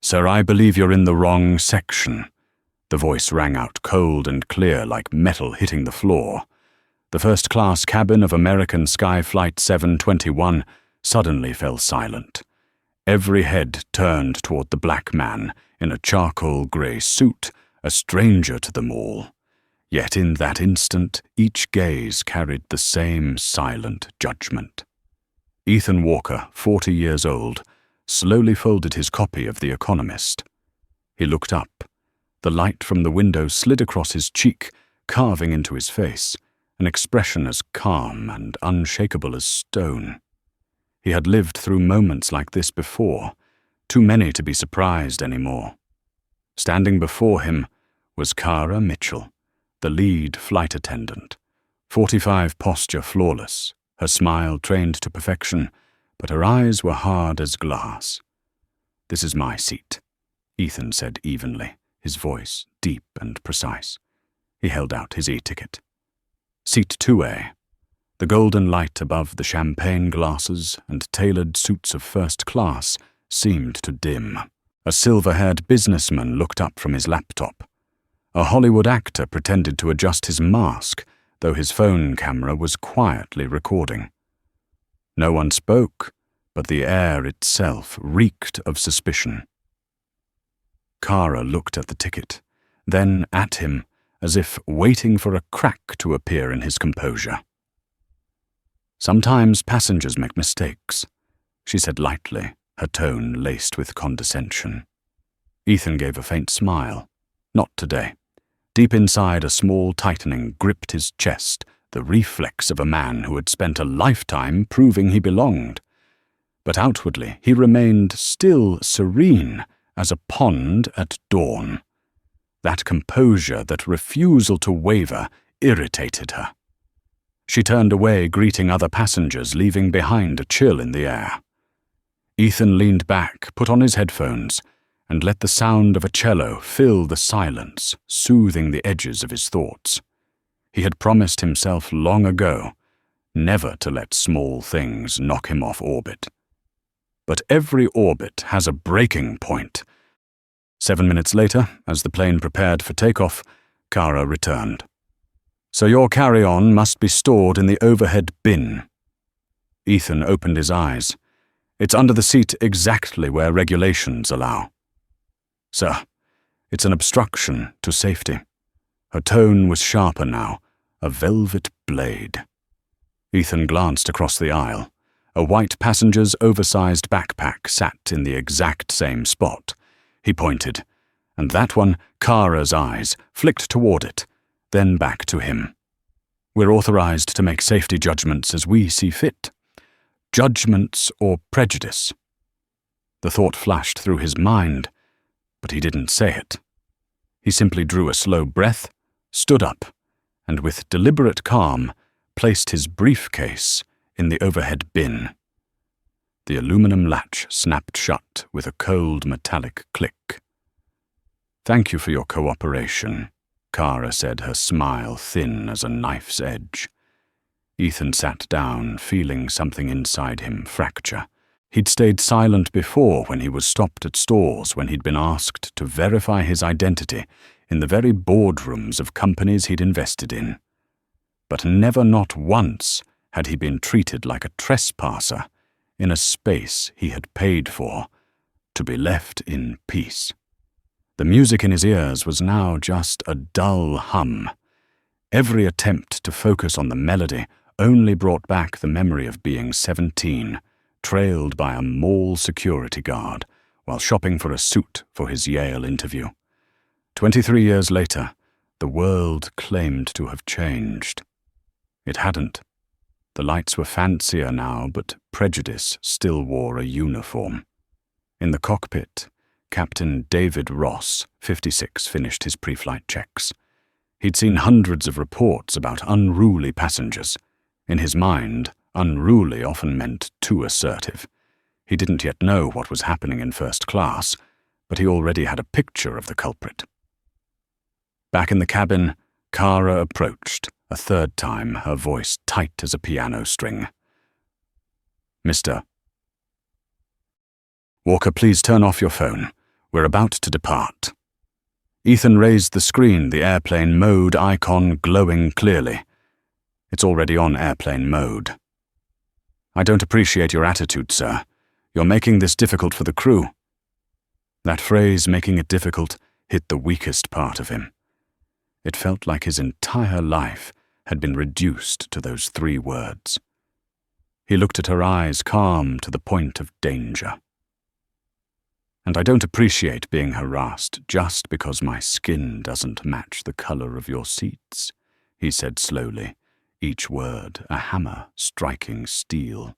"Sir, I believe you're in the wrong section." The voice rang out cold and clear like metal hitting the floor. The first-class cabin of American Sky Flight 721 suddenly fell silent. Every head turned toward the black man in a charcoal grey suit, a stranger to them all. Yet in that instant, each gaze carried the same silent judgment. Ethan Walker, 40 years old, slowly folded his copy of The Economist. He looked up. The light from the window slid across his cheek, carving into his face, an expression as calm and unshakable as stone. He had lived through moments like this before, too many to be surprised anymore. Standing before him was Kara Mitchell, the lead flight attendant, 45 posture flawless, her smile trained to perfection, but her eyes were hard as glass. "This is my seat," Ethan said evenly, his voice deep and precise. He held out his e-ticket. "Seat 2A." The golden light above the champagne glasses and tailored suits of first class seemed to dim. A silver-haired businessman looked up from his laptop. A Hollywood actor pretended to adjust his mask, though his phone camera was quietly recording. No one spoke, but the air itself reeked of suspicion. Kara looked at the ticket, then at him, as if waiting for a crack to appear in his composure. "Sometimes passengers make mistakes," she said lightly, her tone laced with condescension. Ethan gave a faint smile. Not today. Deep inside, a small tightening gripped his chest, the reflex of a man who had spent a lifetime proving he belonged. But outwardly, he remained still serene as a pond at dawn. That composure, that refusal to waver, irritated her. She turned away, greeting other passengers, leaving behind a chill in the air. Ethan leaned back, put on his headphones, and let the sound of a cello fill the silence, soothing the edges of his thoughts. He had promised himself long ago never to let small things knock him off orbit. But every orbit has a breaking point. 7 minutes later, as the plane prepared for takeoff, Kara returned. "So your carry-on must be stored in the overhead bin." Ethan opened his eyes. "It's under the seat exactly where regulations allow." "Sir, it's an obstruction to safety." Her tone was sharper now, a velvet blade. Ethan glanced across the aisle. A white passenger's oversized backpack sat in the exact same spot. He pointed, and that one, Kara's eyes, flicked toward it, then back to him. "We're authorized to make safety judgments as we see fit. Judgments or prejudice." The thought flashed through his mind, but he didn't say it. He simply drew a slow breath, stood up, and with deliberate calm placed his briefcase in the overhead bin. The aluminum latch snapped shut with a cold metallic click. "Thank you for your cooperation," Kara said, her smile thin as a knife's edge. Ethan sat down, feeling something inside him fracture. He'd stayed silent before when he was stopped at stores, when he'd been asked to verify his identity in the very boardrooms of companies he'd invested in. But never, not once, had he been treated like a trespasser in a space he had paid for, to be left in peace. The music in his ears was now just a dull hum. Every attempt to focus on the melody only brought back the memory of being 17, trailed by a mall security guard while shopping for a suit for his Yale interview. 23 years later, the world claimed to have changed. It hadn't. The lights were fancier now, but prejudice still wore a uniform. In the cockpit, Captain David Ross, 56, finished his pre-flight checks. He'd seen hundreds of reports about unruly passengers. In his mind, unruly often meant too assertive. He didn't yet know what was happening in first class, but he already had a picture of the culprit. Back in the cabin, Kara approached, a third time, her voice tight as a piano string. "Mr. Walker, please turn off your phone. We're about to depart." Ethan raised the screen, the airplane mode icon glowing clearly. "It's already on airplane mode." "I don't appreciate your attitude, sir. You're making this difficult for the crew." That phrase, "making it difficult," hit the weakest part of him. It felt like his entire life had been reduced to those 3 words. He looked at her eyes, calm to the point of danger. "And I don't appreciate being harassed just because my skin doesn't match the color of your seats," he said slowly, each word a hammer striking steel.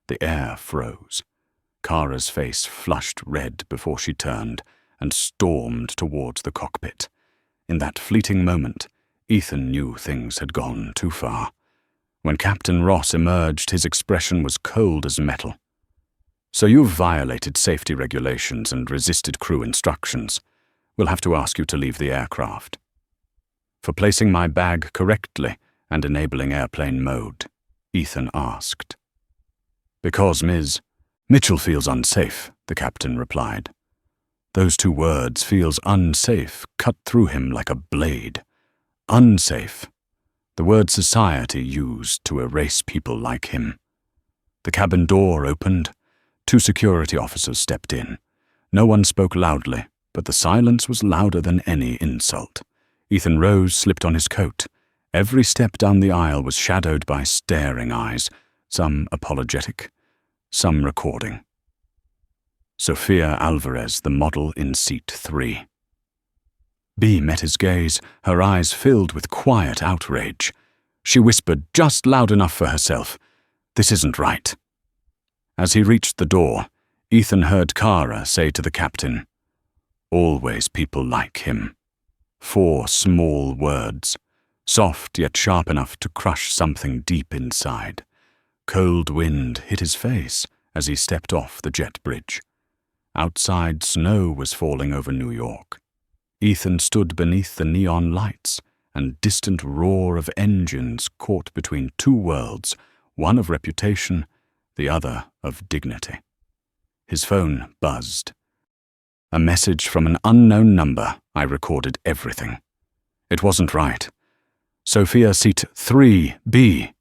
The air froze. Kara's face flushed red before she turned and stormed towards the cockpit. In that fleeting moment, Ethan knew things had gone too far. When Captain Ross emerged, his expression was cold as metal. "So you've violated safety regulations and resisted crew instructions. We'll have to ask you to leave the aircraft." "For placing my bag correctly and enabling airplane mode," Ethan asked. "Because Ms. Mitchell feels unsafe," the captain replied. Those 2 words, "feels unsafe," cut through him like a blade. Unsafe. The word society used to erase people like him. The cabin door opened. 2 security officers stepped in. No one spoke loudly, but the silence was louder than any insult. Ethan rose, slipped on his coat. Every step down the aisle was shadowed by staring eyes, some apologetic, some recording. Sofia Alvarez, the model in seat 3. Bea met his gaze, her eyes filled with quiet outrage. She whispered, just loud enough for herself, "This isn't right." As he reached the door, Ethan heard Kara say to the captain, "Always people like him." 4 small words, soft yet sharp enough to crush something deep inside. Cold wind hit his face as he stepped off the jet bridge. Outside, snow was falling over New York. Ethan stood beneath the neon lights, and distant roar of engines caught between 2 worlds, one of reputation, the other of dignity. His phone buzzed. A message from an unknown number. I recorded everything. It wasn't right. "Sofia, seat 3B.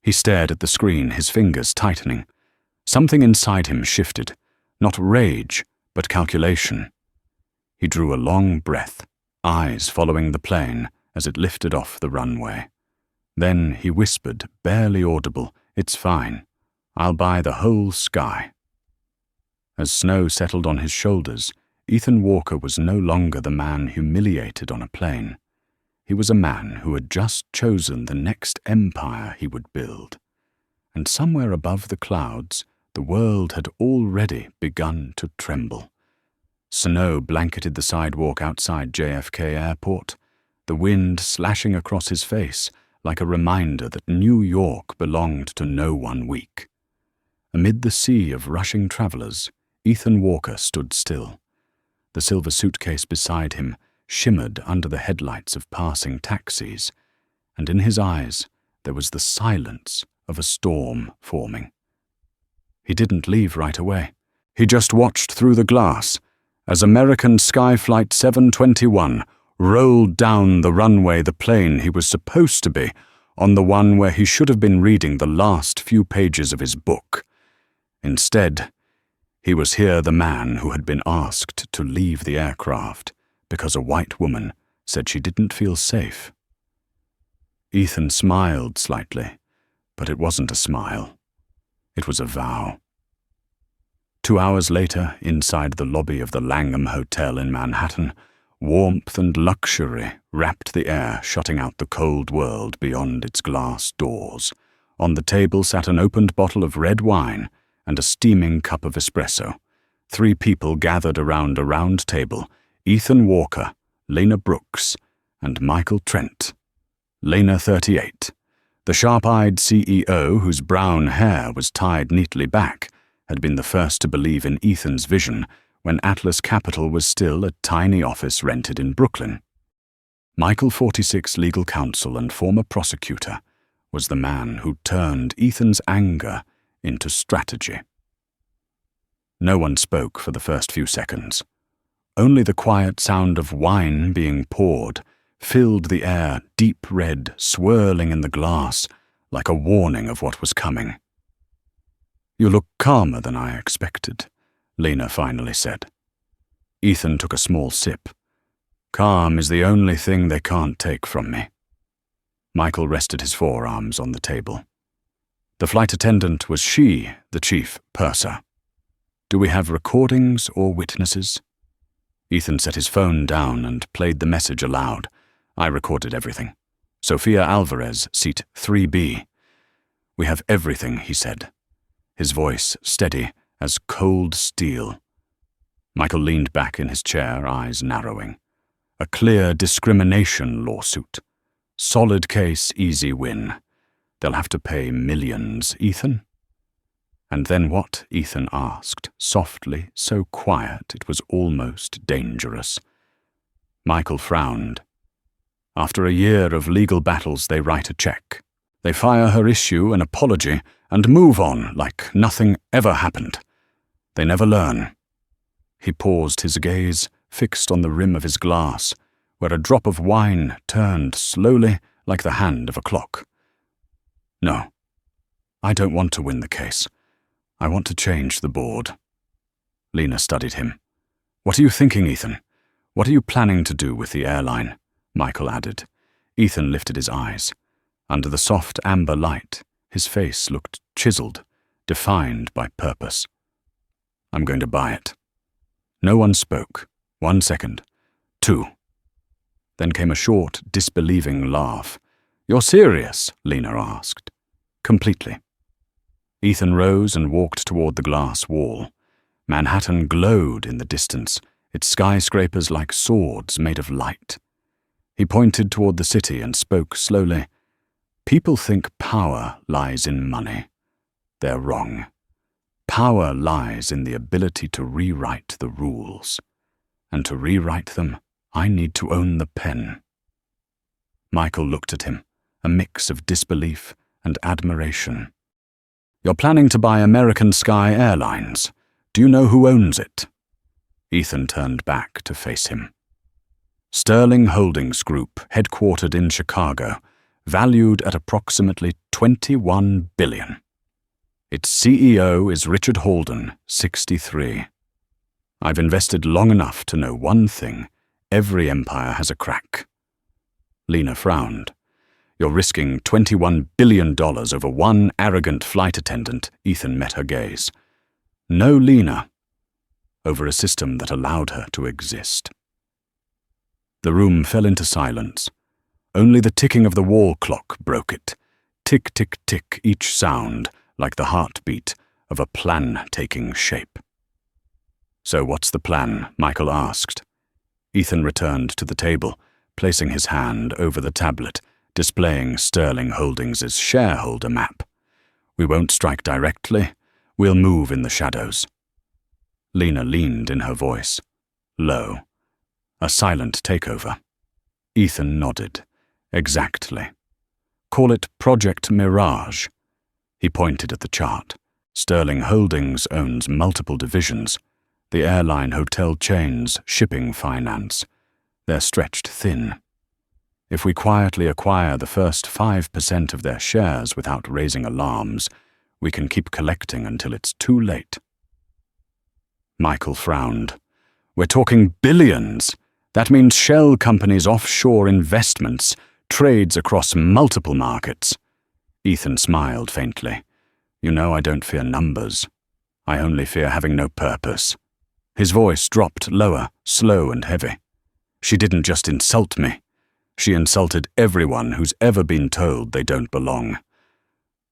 He stared at the screen, his fingers tightening. Something inside him shifted. Not rage, but calculation. He drew a long breath, eyes following the plane as it lifted off the runway. Then he whispered, barely audible, "It's fine. I'll buy the whole sky." As snow settled on his shoulders, Ethan Walker was no longer the man humiliated on a plane. He was a man who had just chosen the next empire he would build. And somewhere above the clouds, the world had already begun to tremble. Snow blanketed the sidewalk outside JFK Airport, the wind slashing across his face like a reminder that New York belonged to no one weak. Amid the sea of rushing travelers, Ethan Walker stood still. The silver suitcase beside him shimmered under the headlights of passing taxis, and in his eyes there was the silence of a storm forming. He didn't leave right away. He just watched through the glass as American Skyflight 721 rolled down the runway, the plane he was supposed to be on, the one where he should have been reading the last few pages of his book. Instead, he was here, the man who had been asked to leave the aircraft because a white woman said she didn't feel safe. Ethan smiled slightly, but it wasn't a smile. It was a vow. 2 hours later, inside the lobby of the Langham Hotel in Manhattan, warmth and luxury wrapped the air, shutting out the cold world beyond its glass doors. On the table sat an opened bottle of red wine and a steaming cup of espresso. 3 people gathered around a round table: Ethan Walker, Lena Brooks, and Michael Trent. Lena, 38. The sharp-eyed CEO, whose brown hair was tied neatly back, had been the first to believe in Ethan's vision when Atlas Capital was still a tiny office rented in Brooklyn. Michael, 46, legal counsel and former prosecutor, was the man who turned Ethan's anger into strategy. No one spoke for the first few seconds. Only the quiet sound of wine being poured filled the air, deep red, swirling in the glass, like a warning of what was coming. "You look calmer than I expected," Lena finally said. Ethan took a small sip. "Calm is the only thing they can't take from me." Michael rested his forearms on the table. The flight attendant was she, the chief purser. "Do we have recordings or witnesses?" Ethan set his phone down and played the message aloud. "I recorded everything. Sofia Alvarez, seat 3B. "We have everything," he said, his voice steady as cold steel. Michael leaned back in his chair, eyes narrowing. "A clear discrimination lawsuit. Solid case, easy win. They'll have to pay millions, Ethan." And then what? Ethan asked, softly, so quiet it was almost dangerous. Michael frowned. "After a year of legal battles, they write a check. They fire her, issue an apology, and move on like nothing ever happened. They never learn." He paused, his gaze fixed on the rim of his glass, where a drop of wine turned slowly like the hand of a clock. "No, I don't want to win the case. I want to change the board." Lena studied him. "What are you thinking, Ethan? What are you planning to do with the airline?" Michael added. Ethan lifted his eyes. Under the soft amber light, his face looked chiseled, defined by purpose. "I'm going to buy it." No one spoke. 1 second. 2. Then came a short, disbelieving laugh. "You're serious?" Lena asked. "Completely." Ethan rose and walked toward the glass wall. Manhattan glowed in the distance, its skyscrapers like swords made of light. He pointed toward the city and spoke slowly. "People think power lies in money. They're wrong. Power lies in the ability to rewrite the rules. And to rewrite them, I need to own the pen." Michael looked at him, a mix of disbelief and admiration. "You're planning to buy American Sky Airlines. Do you know who owns it?" Ethan turned back to face him. "Sterling Holdings Group, headquartered in Chicago, valued at approximately $21 billion. Its CEO is Richard Holden, 63. I've invested long enough to know one thing: every empire has a crack." Lena frowned. "You're risking $21 billion over one arrogant flight attendant." Ethan met her gaze. "No, Lena. Over a system that allowed her to exist." The room fell into silence. Only the ticking of the wall clock broke it. Tick, tick, tick, each sound like the heartbeat of a plan taking shape. "So what's the plan?" Michael asked. Ethan returned to the table, placing his hand over the tablet, displaying Sterling Holdings' shareholder map. "We won't strike directly. We'll move in the shadows." Lena leaned in her voice, low. "A silent takeover." Ethan nodded. "Exactly. Call it Project Mirage." He pointed at the chart. "Sterling Holdings owns multiple divisions. The airline, hotel chains, shipping finance. They're stretched thin. If we quietly acquire the first 5% of their shares without raising alarms, we can keep collecting until it's too late." Michael frowned. "We're talking billions. That means shell companies, offshore investments, trades across multiple markets." Ethan smiled faintly. "You know I don't fear numbers. I only fear having no purpose." His voice dropped lower, slow and heavy. "She didn't just insult me. She insulted everyone who's ever been told they don't belong.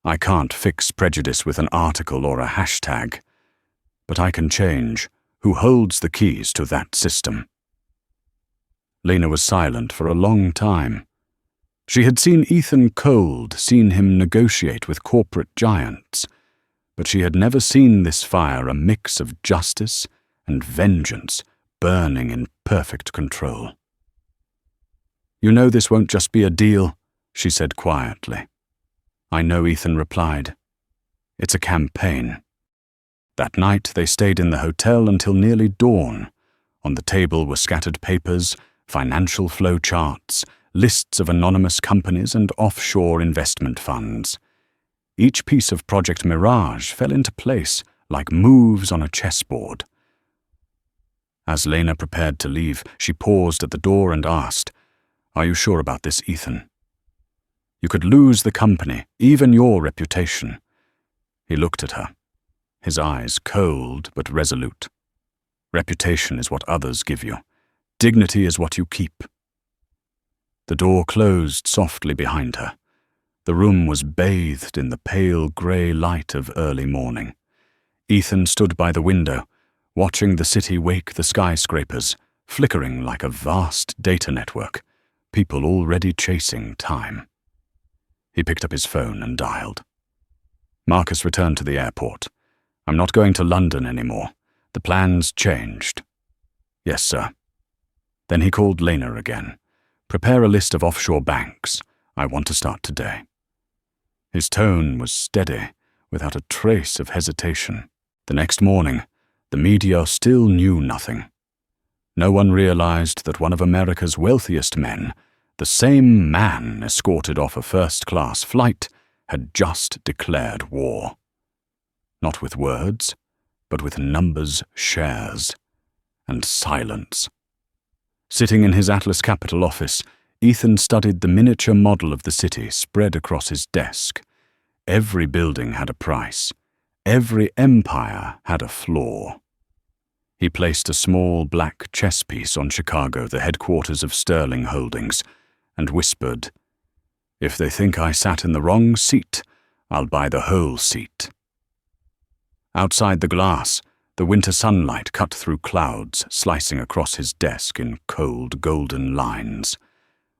I can't fix prejudice with an article or a hashtag, but I can change who holds the keys to that system." Lena was silent for a long time. She had seen Ethan cold, seen him negotiate with corporate giants, but she had never seen this fire a mix of justice and vengeance burning in perfect control. "You know this won't just be a deal," she said quietly. "I know," Ethan replied. "It's a campaign." That night they stayed in the hotel until nearly dawn. On the table were scattered papers, financial flow charts, lists of anonymous companies and offshore investment funds. Each piece of Project Mirage fell into place like moves on a chessboard. As Lena prepared to leave, she paused at the door and asked, "Are you sure about this, Ethan? You could lose the company, even your reputation." He looked at her, his eyes cold but resolute. "Reputation is what others give you. Dignity is what you keep." The door closed softly behind her. The room was bathed in the pale grey light of early morning. Ethan stood by the window, watching the city wake the skyscrapers, flickering like a vast data network, people already chasing time. He picked up his phone and dialed. Marcus returned to the airport. "I'm not going to London anymore. The plan's changed." "Yes, sir." Then he called Lena again. "Prepare a list of offshore banks. I want to start today." His tone was steady, without a trace of hesitation. The next morning, the media still knew nothing. No one realized that one of America's wealthiest men, the same man escorted off a first-class flight, had just declared war. Not with words, but with numbers, shares, and silence. Sitting in his Atlas Capital office, Ethan studied the miniature model of the city spread across his desk. Every building had a price. Every empire had a flaw. He placed a small black chess piece on Chicago, the headquarters of Sterling Holdings, and whispered, "If they think I sat in the wrong seat, I'll buy the whole seat." Outside the glass, the winter sunlight cut through clouds, slicing across his desk in cold, golden lines.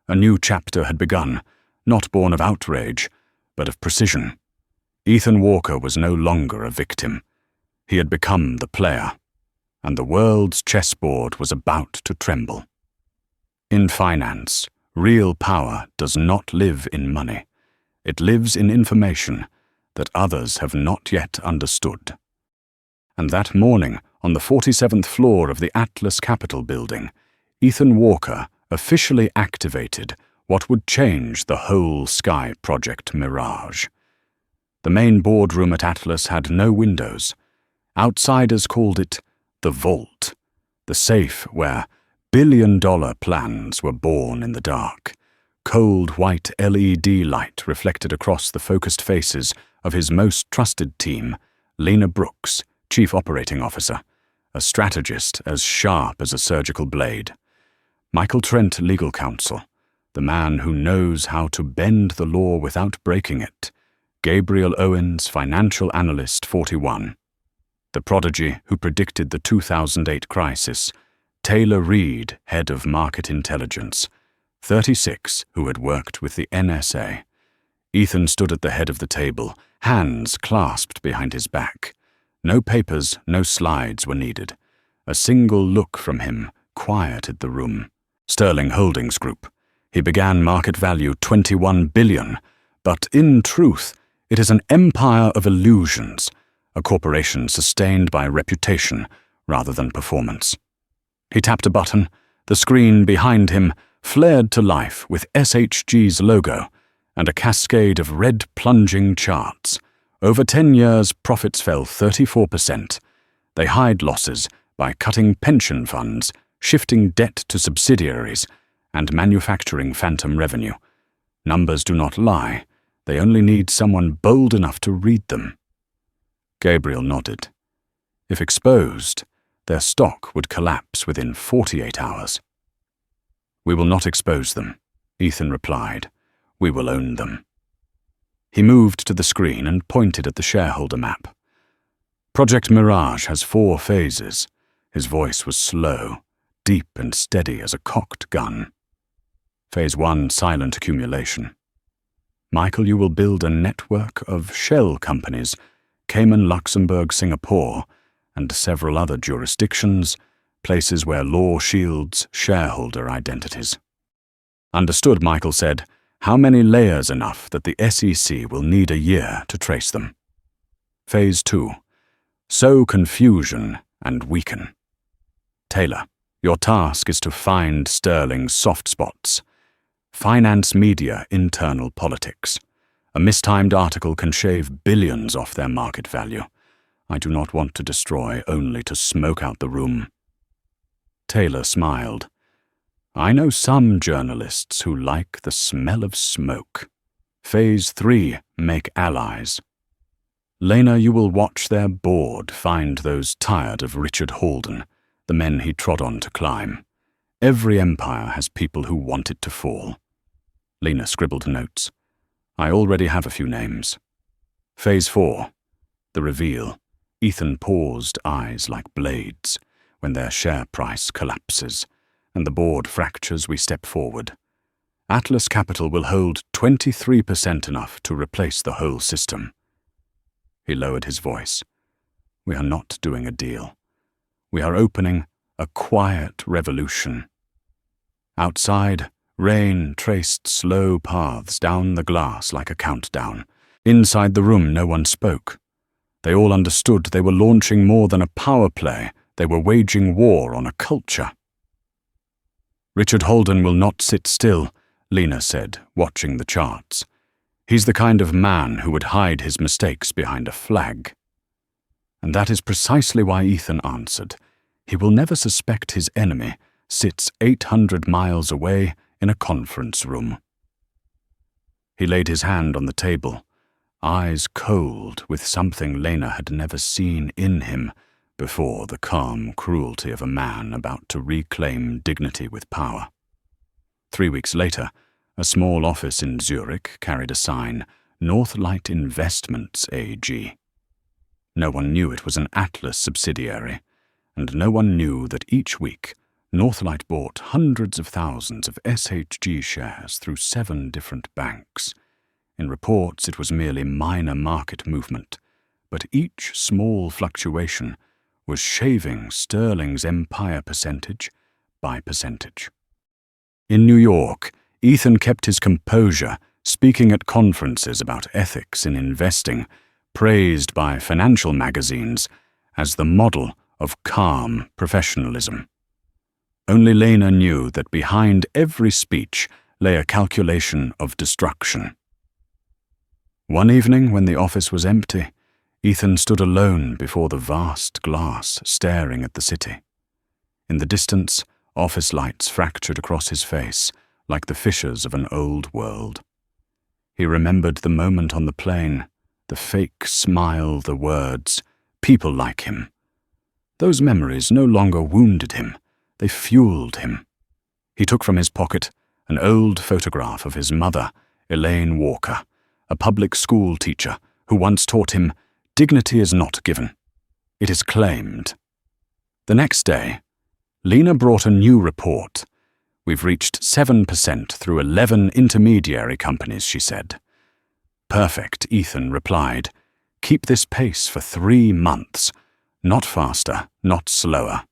A new chapter had begun, not born of outrage, but of precision. Ethan Walker was no longer a victim. He had become the player, and the world's chessboard was about to tremble. In finance, real power does not live in money. It lives in information that others have not yet understood. And that morning, on the 47th floor of the Atlas Capitol building, Ethan Walker officially activated what would change the whole Sky Project Mirage. The main boardroom at Atlas had no windows. Outsiders called it the vault, the safe where billion-dollar plans were born in the dark. Cold white LED light reflected across the focused faces of his most trusted team, Lena Brooks, Chief Operating Officer, a strategist as sharp as a surgical blade. Michael Trent, Legal Counsel, the man who knows how to bend the law without breaking it. Gabriel Owens, Financial Analyst 41. The prodigy who predicted the 2008 crisis. Taylor Reid, Head of Market Intelligence. 36, who had worked with the NSA. Ethan stood at the head of the table, hands clasped behind his back. No papers, no slides were needed. A single look from him quieted the room. Sterling Holdings Group. He began market value $21 billion, but in truth, it is an empire of illusions, a corporation sustained by reputation rather than performance. He tapped a button. The screen behind him flared to life with SHG's logo and a cascade of red plunging charts. Over 10 years, profits fell 34%. They hide losses by cutting pension funds, shifting debt to subsidiaries, and manufacturing phantom revenue. Numbers do not lie. They only need someone bold enough to read them. Gabriel nodded. If exposed, their stock would collapse within 48 hours. "We will not expose them," Ethan replied. "We will own them." He moved to the screen and pointed at the shareholder map. Project Mirage has 4 phases. His voice was slow, deep and steady as a cocked gun. Phase 1, silent accumulation. Michael, you will build a network of shell companies, Cayman, Luxembourg, Singapore, and several other jurisdictions, places where law shields shareholder identities. Understood, Michael said. How many layers enough that the SEC will need a year to trace them? Phase 2. sow confusion and weaken. Taylor, your task is to find Sterling's soft spots. Finance media internal politics. A mistimed article can shave billions off their market value. I do not want to destroy only to smoke out the room. Taylor smiled. I know some journalists who like the smell of smoke. Phase 3, make allies. Lena, you will watch their board find those tired of Richard Holden, the men he trod on to climb. Every empire has people who want it to fall. Lena scribbled notes. I already have a few names. Phase 4, the reveal. Ethan paused, eyes like blades. When their share price collapses and the board fractures, we step forward. Atlas Capital will hold 23% enough to replace the whole system. He lowered his voice. We are not doing a deal. We are opening a quiet revolution. Outside, rain traced slow paths down the glass like a countdown. Inside the room, no one spoke. They all understood they were launching more than a power play. They were waging war on a culture. Richard Holden will not sit still, Lena said, watching the charts. He's the kind of man who would hide his mistakes behind a flag. And that is precisely why Ethan answered. He will never suspect his enemy sits 800 miles away in a conference room. He laid his hand on the table, eyes cold with something Lena had never seen in him before, the calm cruelty of a man about to reclaim dignity with power. 3 weeks later, a small office in Zurich carried a sign, Northlight Investments AG. No one knew it was an Atlas subsidiary, and no one knew that each week Northlight bought hundreds of thousands of SHG shares through 7 different banks. In reports, it was merely minor market movement, but each small fluctuation was shaving Sterling's empire percentage by percentage. In New York, Ethan kept his composure, speaking at conferences about ethics in investing, praised by financial magazines as the model of calm professionalism. Only Lena knew that behind every speech lay a calculation of destruction. One evening, when the office was empty, Ethan stood alone before the vast glass, staring at the city. In the distance, office lights fractured across his face, like the fissures of an old world. He remembered the moment on the plane, the fake smile, the words, people like him. Those memories no longer wounded him, they fueled him. He took from his pocket an old photograph of his mother, Elaine Walker, a public school teacher who once taught him, dignity is not given, it is claimed. The next day, Lena brought a new report. We've reached 7% through 11 intermediary companies, she said. Perfect, Ethan replied. Keep this pace for 3 months. Not faster, not slower.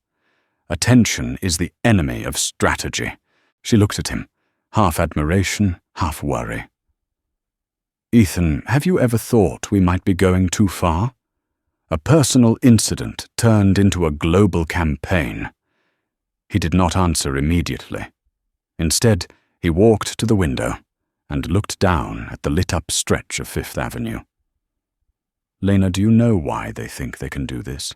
Attention is the enemy of strategy. She looked at him, half admiration, half worry. Ethan, have you ever thought we might be going too far? A personal incident turned into a global campaign. He did not answer immediately. Instead, he walked to the window and looked down at the lit-up stretch of Fifth Avenue. Lena, do you know why they think they can do this?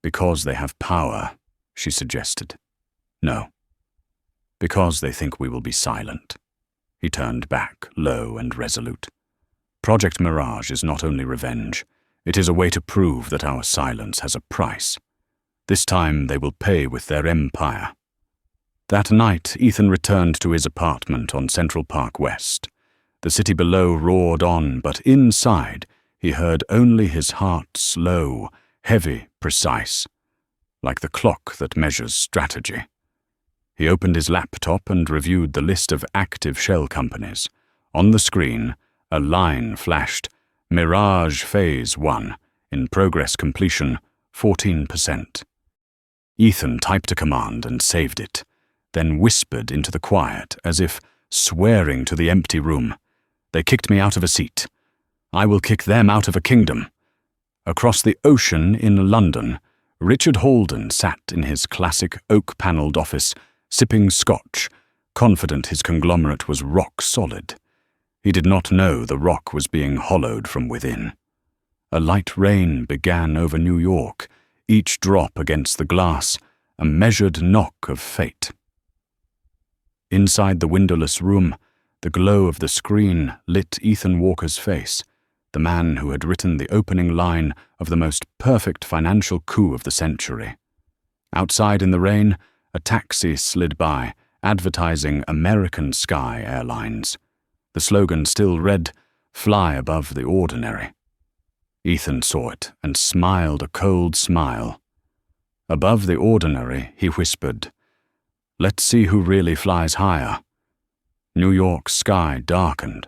Because they have power, she suggested. No. Because they think we will be silent. He turned back, low and resolute. Project Mirage is not only revenge, it is a way to prove that our silence has a price. This time they will pay with their empire. That night, Ethan returned to his apartment on Central Park West. The city below roared on, but inside he heard only his heart slow, heavy, precise, like the clock that measures strategy. He opened his laptop and reviewed the list of active shell companies. On the screen, a line flashed, Mirage Phase 1, in progress completion, 14%. Ethan typed a command and saved it, then whispered into the quiet as if swearing to the empty room. They kicked me out of a seat. I will kick them out of a kingdom. Across the ocean in London, Richard Halden sat in his classic oak-panelled office, sipping scotch, confident his conglomerate was rock solid. He did not know the rock was being hollowed from within. A light rain began over New York, each drop against the glass, a measured knock of fate. Inside the windowless room, the glow of the screen lit Ethan Walker's face, the man who had written the opening line of the most perfect financial coup of the century. Outside in the rain, a taxi slid by, advertising American Sky Airlines. The slogan still read, "Fly above the ordinary." Ethan saw it and smiled a cold smile. Above the ordinary, he whispered, "Let's see who really flies higher." New York's sky darkened,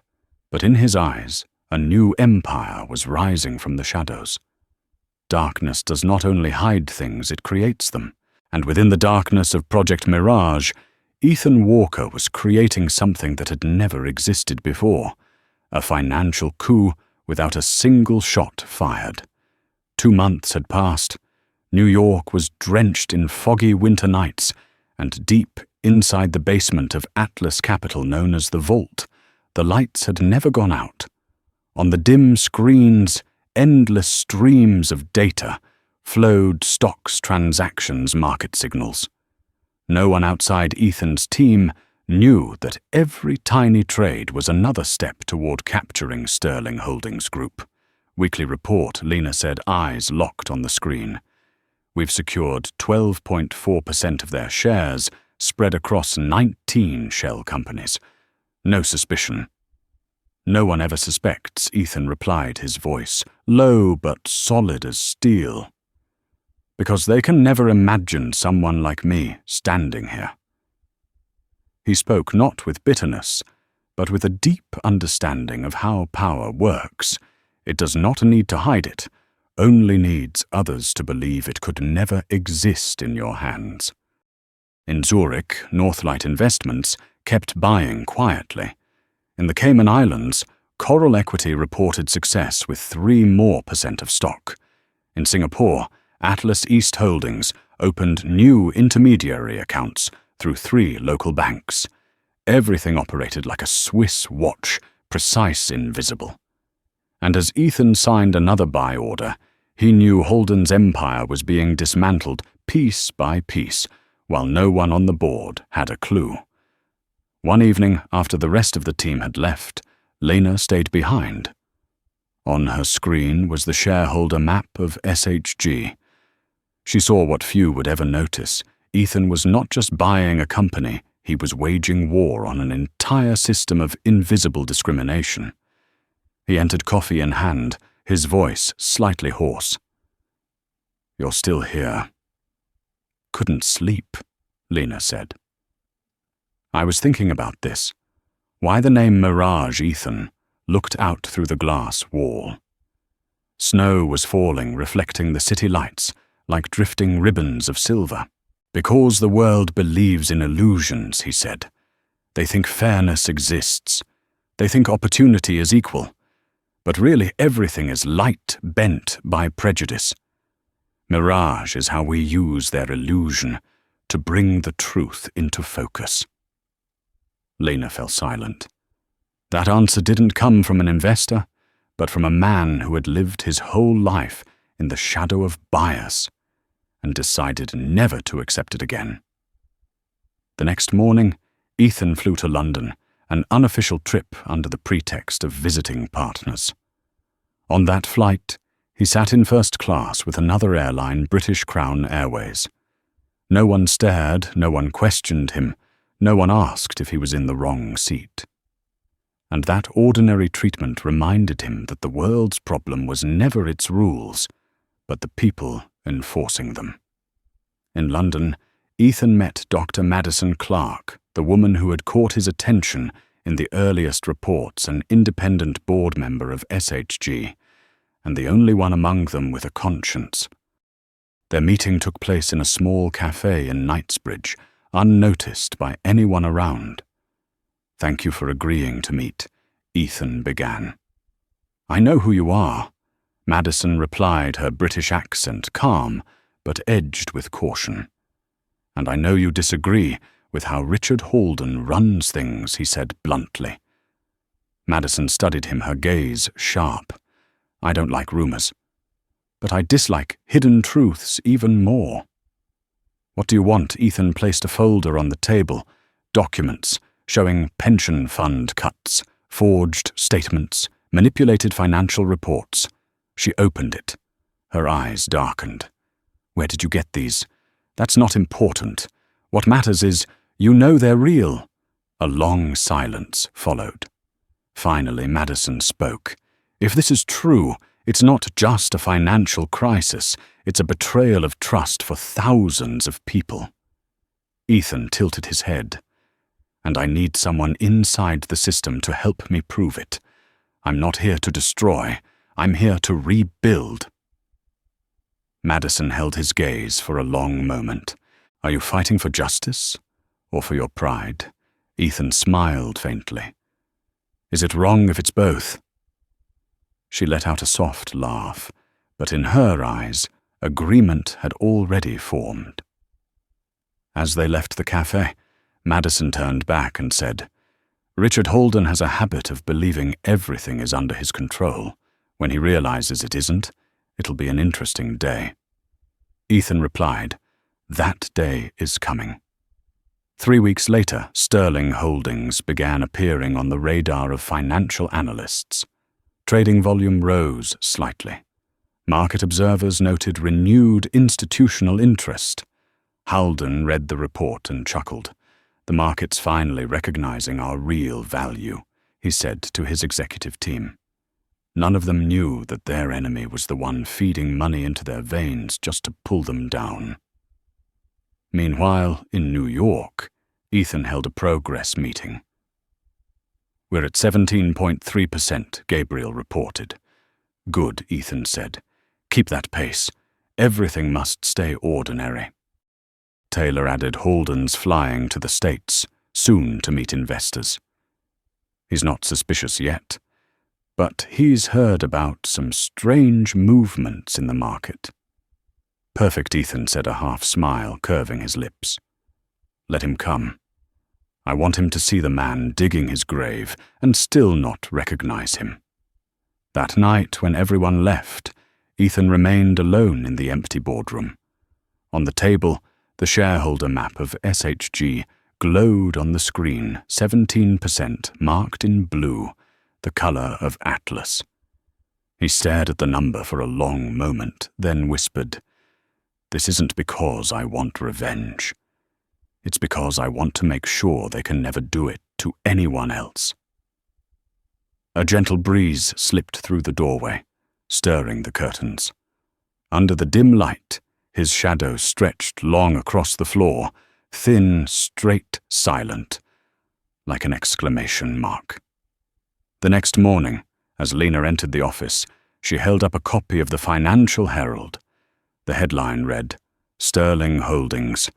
but in his eyes, a new empire was rising from the shadows. Darkness does not only hide things, it creates them, and within the darkness of Project Mirage, Ethan Walker was creating something that had never existed before, a financial coup without a single shot fired. 2 months had passed. New York was drenched in foggy winter nights, and deep inside the basement of Atlas Capital known as the Vault, the lights had never gone out. On the dim screens, endless streams of data flowed stocks, transactions, market signals. No one outside Ethan's team knew that every tiny trade was another step toward capturing Sterling Holdings Group. Weekly report, Lena said, eyes locked on the screen. We've secured 12.4% of their shares, spread across 19 shell companies. No suspicion. No one ever suspects, Ethan replied, his voice low but solid as steel. Because they can never imagine someone like me standing here. He spoke not with bitterness, but with a deep understanding of how power works. It does not need to hide it, only needs others to believe it could never exist in your hands. In Zurich, Northlight Investments kept buying quietly. In the Cayman Islands, Coral Equity reported success with 3% more of stock. In Singapore, Atlas East Holdings opened new intermediary accounts through 3 local banks. Everything operated like a Swiss watch, precise, invisible. And as Ethan signed another buy order, he knew Holden's empire was being dismantled piece by piece, while no one on the board had a clue. One evening, after the rest of the team had left, Lena stayed behind. On her screen was the shareholder map of SHG. She saw what few would ever notice. Ethan was not just buying a company, he was waging war on an entire system of invisible discrimination. He entered, coffee in hand, his voice slightly hoarse. "You're still here." "Couldn't sleep," Lena said. "I was thinking about this. Why the name Mirage, Ethan?" Looked out through the glass wall. Snow was falling, reflecting the city lights, like drifting ribbons of silver. "Because the world believes in illusions," he said. "They think fairness exists. They think opportunity is equal. But really everything is light bent by prejudice. Mirage is how we use their illusion to bring the truth into focus." Lena fell silent. That answer didn't come from an investor, but from a man who had lived his whole life in the shadow of bias and decided never to accept it again. The next morning, Ethan flew to London, an unofficial trip under the pretext of visiting partners. On that flight, he sat in first class with another airline, British Crown Airways. No one stared, no one questioned him, no one asked if he was in the wrong seat. And that ordinary treatment reminded him that the world's problem was never its rules, but the people enforcing them. In London, Ethan met Dr. Madison Clark, the woman who had caught his attention in the earliest reports, an independent board member of SHG, and the only one among them with a conscience. Their meeting took place in a small cafe in Knightsbridge, unnoticed by anyone around. "Thank you for agreeing to meet," Ethan began. "I know who you are. Madison replied, her British accent calm, but edged with caution. "And I know you disagree with how Richard Holden runs things," he said bluntly. Madison studied him, her gaze sharp. "I don't like rumors. But I dislike hidden truths even more." "What do you want?" Ethan placed a folder on the table. Documents showing pension fund cuts, forged statements, manipulated financial reports. She opened it. Her eyes darkened. "Where did you get these?" "That's not important. What matters is, you know they're real." A long silence followed. Finally, Madison spoke. "If this is true, it's not just a financial crisis. It's a betrayal of trust for thousands of people." Ethan tilted his head. "And I need someone inside the system to help me prove it. I'm not here to destroy. I'm here to rebuild." Madison held his gaze for a long moment. "Are you fighting for justice or for your pride?" Ethan smiled faintly. "Is it wrong if it's both?" She let out a soft laugh, but in her eyes, agreement had already formed. As they left the cafe, Madison turned back and said, "Richard Holden has a habit of believing everything is under his control. When he realizes it isn't, it'll be an interesting day." Ethan replied, "That day is coming." 3 weeks later, Sterling Holdings began appearing on the radar of financial analysts. Trading volume rose slightly. Market observers noted renewed institutional interest. Holden read the report and chuckled. "The market's finally recognizing our real value," he said to his executive team. None of them knew that their enemy was the one feeding money into their veins just to pull them down. Meanwhile, in New York, Ethan held a progress meeting. "We're at 17.3%, Gabriel reported. "Good," Ethan said. "Keep that pace. Everything must stay ordinary." Taylor added, "Holden's flying to the States, soon to meet investors. He's not suspicious yet, but he's heard about some strange movements in the market." "Perfect," Ethan said, a half-smile curving his lips. "Let him come. I want him to see the man digging his grave and still not recognize him." That night, when everyone left, Ethan remained alone in the empty boardroom. On the table, the shareholder map of SHG glowed on the screen, 17% marked in blue, the color of Atlas. He stared at the number for a long moment, then whispered, "This isn't because I want revenge. It's because I want to make sure they can never do it to anyone else." A gentle breeze slipped through the doorway, stirring the curtains. Under the dim light, his shadow stretched long across the floor, thin, straight, silent, like an exclamation mark. The next morning, as Lena entered the office, she held up a copy of the Financial Herald. The headline read, "Sterling Holdings.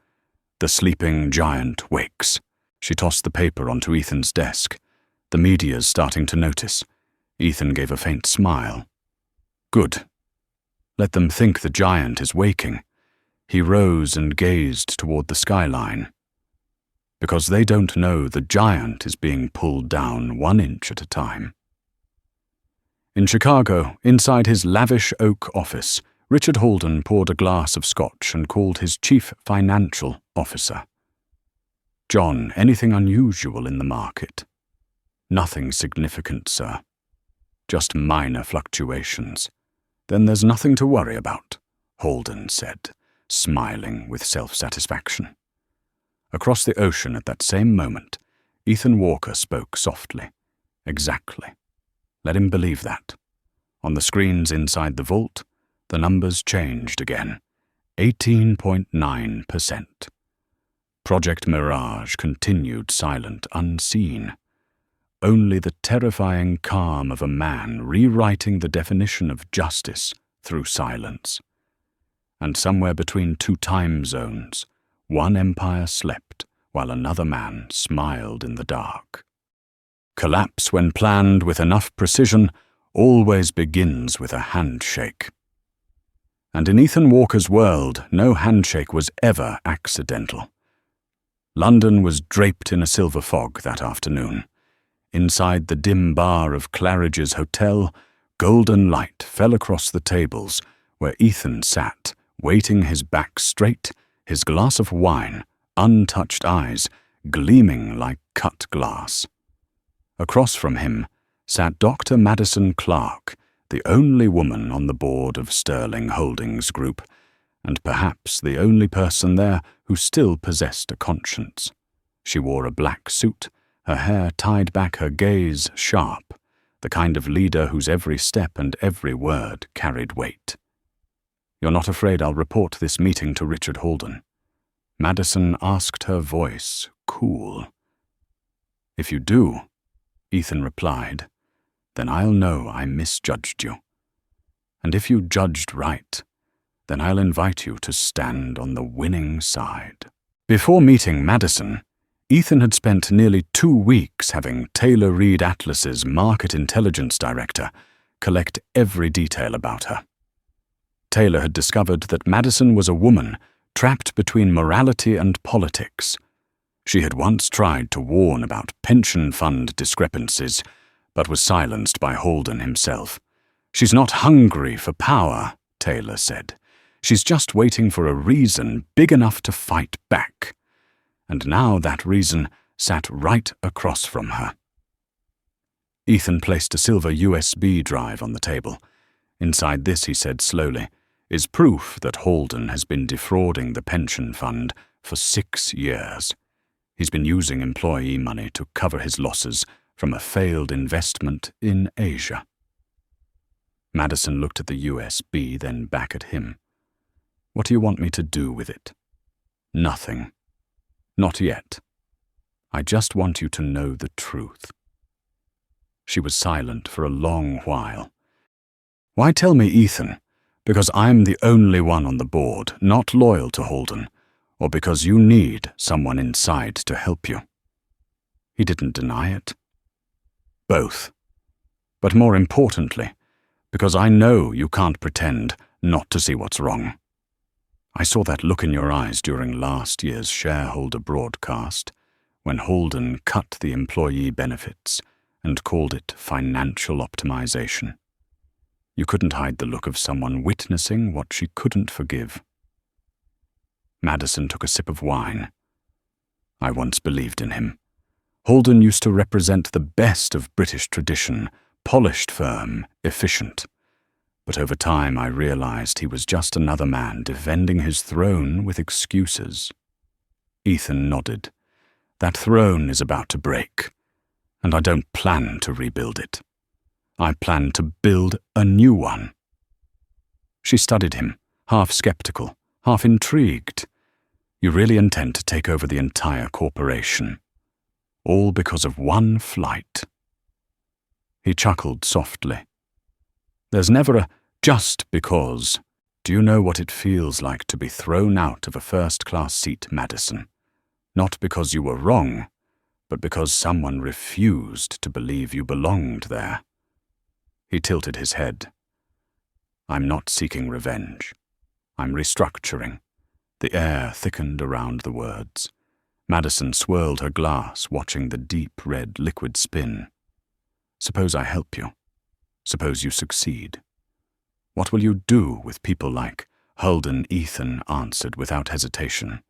The sleeping giant wakes." She tossed the paper onto Ethan's desk. "The media's starting to notice." Ethan gave a faint smile. "Good. Let them think the giant is waking." He rose and gazed toward the skyline. "Because they don't know the giant is being pulled down 1 inch at a time." In Chicago, inside his lavish oak office, Richard Holden poured a glass of scotch and called his chief financial officer. "John, anything unusual in the market?" "Nothing significant, sir. Just minor fluctuations." "Then there's nothing to worry about," Holden said, smiling with self-satisfaction. Across the ocean at that same moment, Ethan Walker spoke softly. "Exactly. Let him believe that." On the screens inside the vault, the numbers changed again. 18.9%. Project Mirage continued silent, unseen. Only the terrifying calm of a man rewriting the definition of justice through silence. And somewhere between 2 time zones, one empire slept while another man smiled in the dark. Collapse when planned with enough precision, always begins with a handshake. And in Ethan Walker's world, no handshake was ever accidental. London was draped in a silver fog that afternoon. Inside the dim bar of Claridge's hotel, golden light fell across the tables where Ethan sat, waiting, his back straight, his glass of wine, untouched eyes, gleaming like cut glass. Across from him sat Dr. Madison Clark, the only woman on the board of Sterling Holdings Group, and perhaps the only person there who still possessed a conscience. She wore a black suit, her hair tied back, her gaze sharp, the kind of leader whose every step and every word carried weight. "You're not afraid I'll report this meeting to Richard Holden?" Madison asked, her voice cool. "If you do," Ethan replied, "then I'll know I misjudged you. And if you judged right, then I'll invite you to stand on the winning side." Before meeting Madison, Ethan had spent nearly 2 weeks having Taylor Reed Atlas's market intelligence director collect every detail about her. Taylor had discovered that Madison was a woman trapped between morality and politics. She had once tried to warn about pension fund discrepancies, but was silenced by Holden himself. "She's not hungry for power," Taylor said. "She's just waiting for a reason big enough to fight back." And now that reason sat right across from her. Ethan placed a silver USB drive on the table. Inside this, he said slowly, is proof that Holden has been defrauding the pension fund for 6 years. He's been using employee money to cover his losses from a failed investment in Asia. Madison looked at the USB, then back at him. "What do you want me to do with it?" "Nothing. Not yet. I just want you to know the truth." She was silent for a long while. "Why tell me, Ethan? Because I'm the only one on the board, not loyal to Holden, or because you need someone inside to help you?" He didn't deny it. "Both. But more importantly, because I know you can't pretend not to see what's wrong. I saw that look in your eyes during last year's shareholder broadcast, when Holden cut the employee benefits and called it financial optimization. You couldn't hide the look of someone witnessing what she couldn't forgive." Madison took a sip of wine. "I once believed in him. Holden used to represent the best of British tradition, polished, firm, efficient. But over time I realized he was just another man defending his throne with excuses." Ethan nodded. "That throne is about to break, and I don't plan to rebuild it. I plan to build a new one." She studied him, half skeptical, half intrigued. "You really intend to take over the entire corporation? All because of one flight?" He chuckled softly. "There's never a just because. Do you know what it feels like to be thrown out of a first-class seat, Madison? Not because you were wrong, but because someone refused to believe you belonged there." He tilted his head. "I'm not seeking revenge. I'm restructuring." The air thickened around the words. Madison swirled her glass, watching the deep red liquid spin. "Suppose I help you. Suppose you succeed. What will you do with people like Holden?" Ethan answered without hesitation.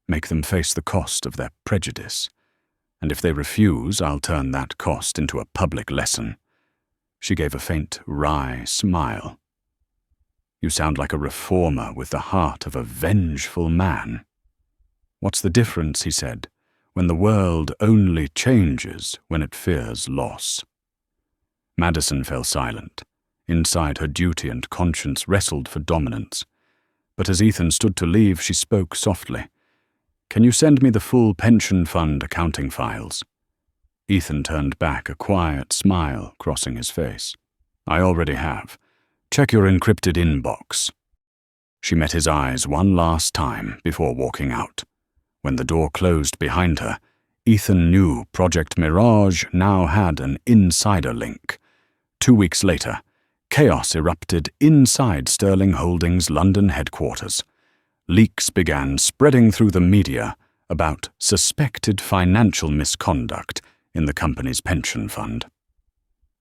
"Make them face the cost of their prejudice. And if they refuse, I'll turn that cost into a public lesson." She gave a faint, wry smile. "You sound like a reformer with the heart of a vengeful man." "What's the difference," he said, "when the world only changes when it fears loss?" Madison fell silent. Inside, her duty and conscience wrestled for dominance. But as Ethan stood to leave, she spoke softly. "Can you send me the full pension fund accounting files?" Ethan turned back, a quiet smile crossing his face. "I already have. Check your encrypted inbox." She met his eyes one last time before walking out. When the door closed behind her, Ethan knew Project Mirage now had an insider link 2 weeks later, chaos erupted inside Sterling Holdings' London headquarters. Leaks began spreading through the media about suspected financial misconduct in the company's pension fund.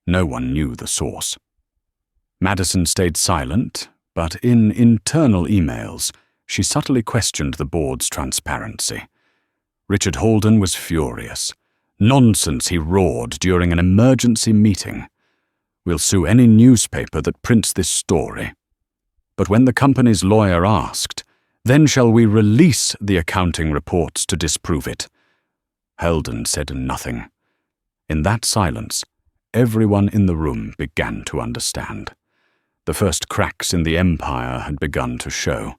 No one knew the source. Madison stayed silent, but in internal emails, she subtly questioned the board's transparency. Richard Holden was furious. Nonsense, he roared during an emergency meeting. We'll sue any newspaper that prints this story. But when the company's lawyer asked, then shall we release the accounting reports to disprove it? Holden said nothing. In that silence, everyone in the room began to understand. The first cracks in the empire had begun to show.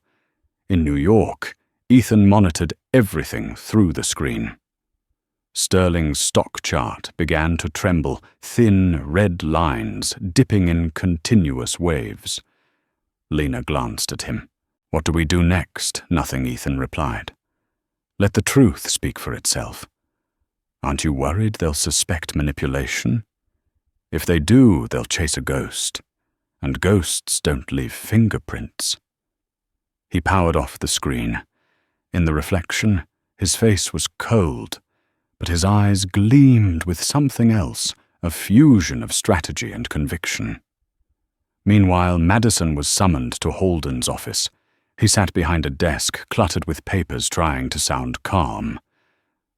In New York, Ethan monitored everything through the screen. Sterling's stock chart began to tremble, thin red lines dipping in continuous waves. Lena glanced at him. "What do we do next?" Nothing, Ethan replied. "Let the truth speak for itself. Aren't you worried they'll suspect manipulation? If they do, they'll chase a ghost, and ghosts don't leave fingerprints." He powered off the screen. In the reflection, his face was cold, but his eyes gleamed with something else, a fusion of strategy and conviction. Meanwhile, Madison was summoned to Holden's office. He sat behind a desk cluttered with papers, trying to sound calm.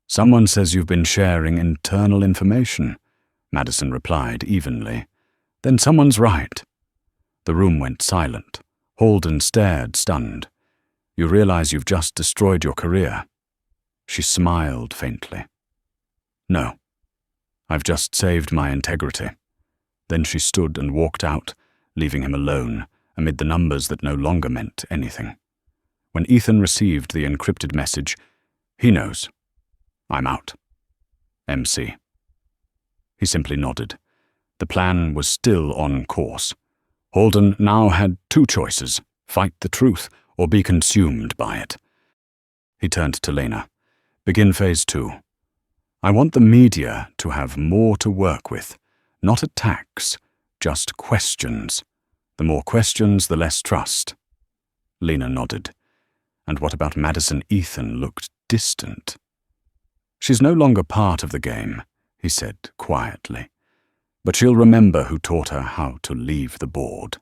"Someone says you've been sharing internal information," Madison replied evenly. "Then someone's right." The room went silent. Holden stared, stunned. "You realize you've just destroyed your career?" She smiled faintly. "No. I've just saved my integrity." Then she stood and walked out, leaving him alone amid the numbers that no longer meant anything. When Ethan received the encrypted message, "He knows. I'm out. MC." He simply nodded. The plan was still on course. Holden now had two choices: fight the truth or be consumed by it. He turned to Lena. "Begin phase 2. I want the media to have more to work with. Not attacks, just questions. The more questions, the less trust." Lena nodded. And what about Madison? Ethan looked distant. "She's no longer part of the game," he said quietly. "But she'll remember who taught her how to leave the board."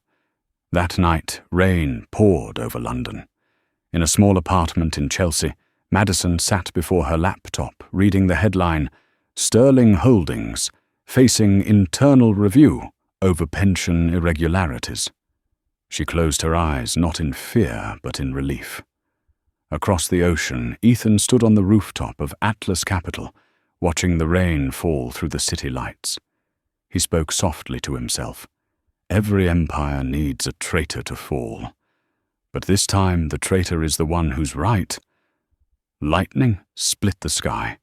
That night, rain poured over London. In a small apartment in Chelsea, Madison sat before her laptop, reading the headline, "Sterling Holdings, Facing Internal Review Over Pension Irregularities." She closed her eyes, not in fear, but in relief. Across the ocean, Ethan stood on the rooftop of Atlas Capital, watching the rain fall through the city lights. He spoke softly to himself. Every empire needs a traitor to fall. But this time the traitor is the one who's right. Lightning split the sky.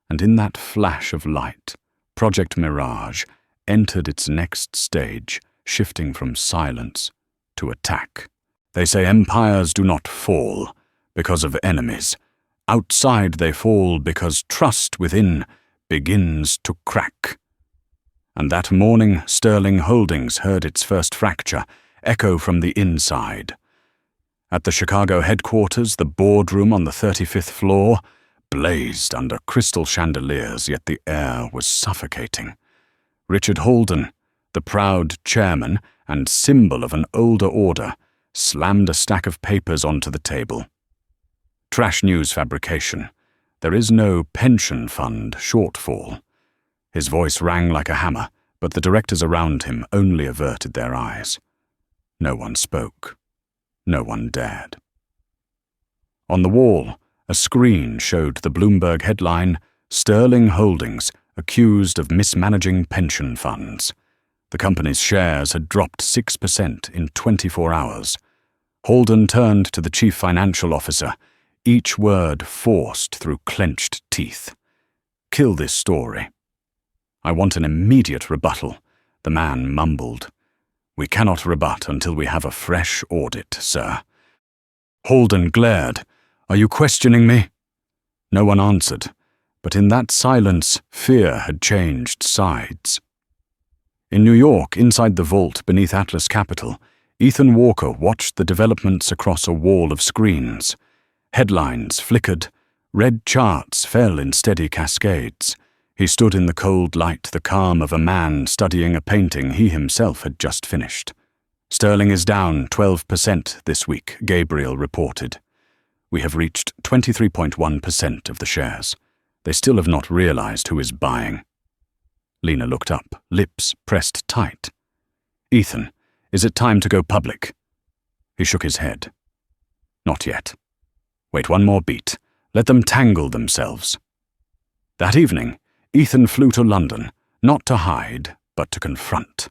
And in that flash of light, Project Mirage entered its next stage, shifting from silence to attack. They say empires do not fall because of enemies. Outside they fall because trust within begins to crack. And that morning, Sterling Holdings heard its first fracture echo from the inside. At the Chicago headquarters, the boardroom on the 35th floor blazed under crystal chandeliers, yet the air was suffocating. Richard Holden, the proud chairman and symbol of an older order, slammed a stack of papers onto the table. "Trash news fabrication. There is no pension fund shortfall." His voice rang like a hammer, but the directors around him only averted their eyes. No one spoke. No one dared. On the wall, a screen showed the Bloomberg headline, "Sterling Holdings, accused of mismanaging pension funds." The company's shares had dropped 6% in 24 hours. Holden turned to the chief financial officer, each word forced through clenched teeth. "Kill this story." "I want an immediate rebuttal," the man mumbled. "We cannot rebut until we have a fresh audit, sir." Holden glared. "Are you questioning me?" No one answered, but in that silence, fear had changed sides. In New York, inside the vault beneath Atlas Capitol, Ethan Walker watched the developments across a wall of screens. Headlines flickered, red charts fell in steady cascades. He stood in the cold light, the calm of a man studying a painting he himself had just finished. Sterling is down 12% this week, Gabriel reported. We have reached 23.1% of the shares. They still have not realized who is buying. Lena looked up, lips pressed tight. Ethan, is it time to go public? He shook his head. Not yet. Wait one more beat. Let them tangle themselves. That evening, Ethan flew to London, not to hide, but to confront.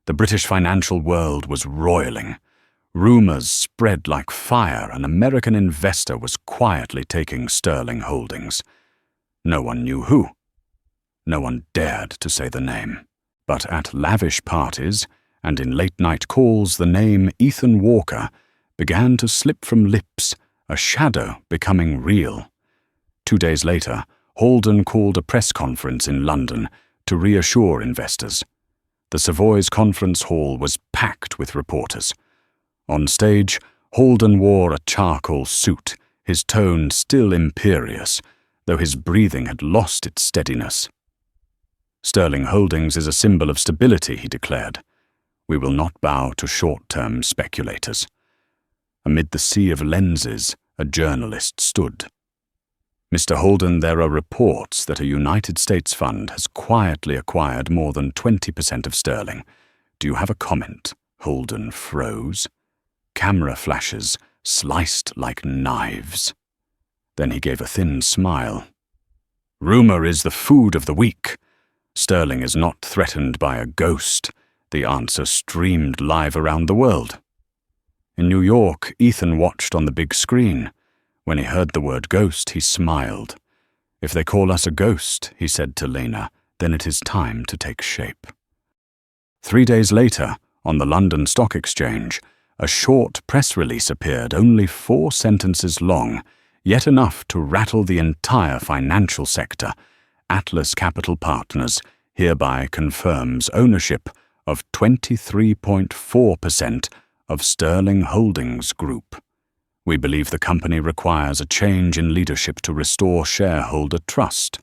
The British financial world was roiling. Rumours spread like fire. An American investor was quietly taking Sterling holdings. No one knew who. No one dared to say the name. But at lavish parties and in late-night calls, the name Ethan Walker began to slip from lips, a shadow becoming real. 2 days later, Holden called a press conference in London to reassure investors. The Savoy's conference hall was packed with reporters. On stage, Holden wore a charcoal suit, his tone still imperious, though his breathing had lost its steadiness. Sterling Holdings is a symbol of stability, he declared. We will not bow to short-term speculators. Amid the sea of lenses, a journalist stood. Mr. Holden, there are reports that a United States fund has quietly acquired more than 20% of Sterling. Do you have a comment? Holden froze. Camera flashes sliced like knives. Then he gave a thin smile. Rumor is the food of the weak. Sterling is not threatened by a ghost. The answer streamed live around the world. In New York, Ethan watched on the big screen. When he heard the word ghost, he smiled. If they call us a ghost, he said to Lena, then it is time to take shape. 3 days later, on the London Stock Exchange, a short press release appeared, only 4 sentences long, yet enough to rattle the entire financial sector. Atlas Capital Partners hereby confirms ownership of 23.4% of Sterling Holdings Group. We believe the company requires a change in leadership to restore shareholder trust.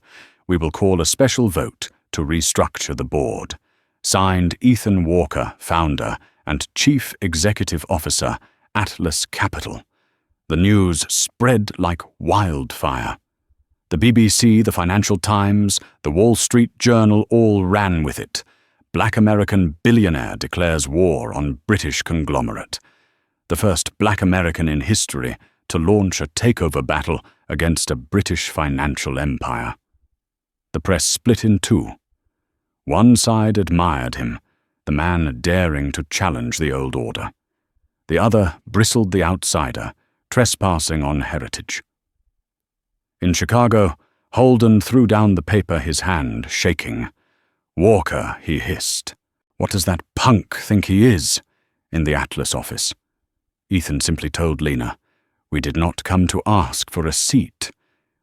We will call a special vote to restructure the board. Signed, Ethan Walker, founder and Chief Executive Officer, Atlas Capital. The news spread like wildfire. The BBC, the Financial Times, the Wall Street Journal all ran with it. Black American billionaire declares war on British conglomerate. The first black American in history to launch a takeover battle against a British financial empire. The press split in two. One side admired him, the man daring to challenge the old order. The other bristled the outsider, trespassing on heritage. In Chicago, Holden threw down the paper, his hand shaking. Walker, he hissed. What does that punk think he is? In the Atlas office. Ethan simply told Lena, we did not come to ask for a seat.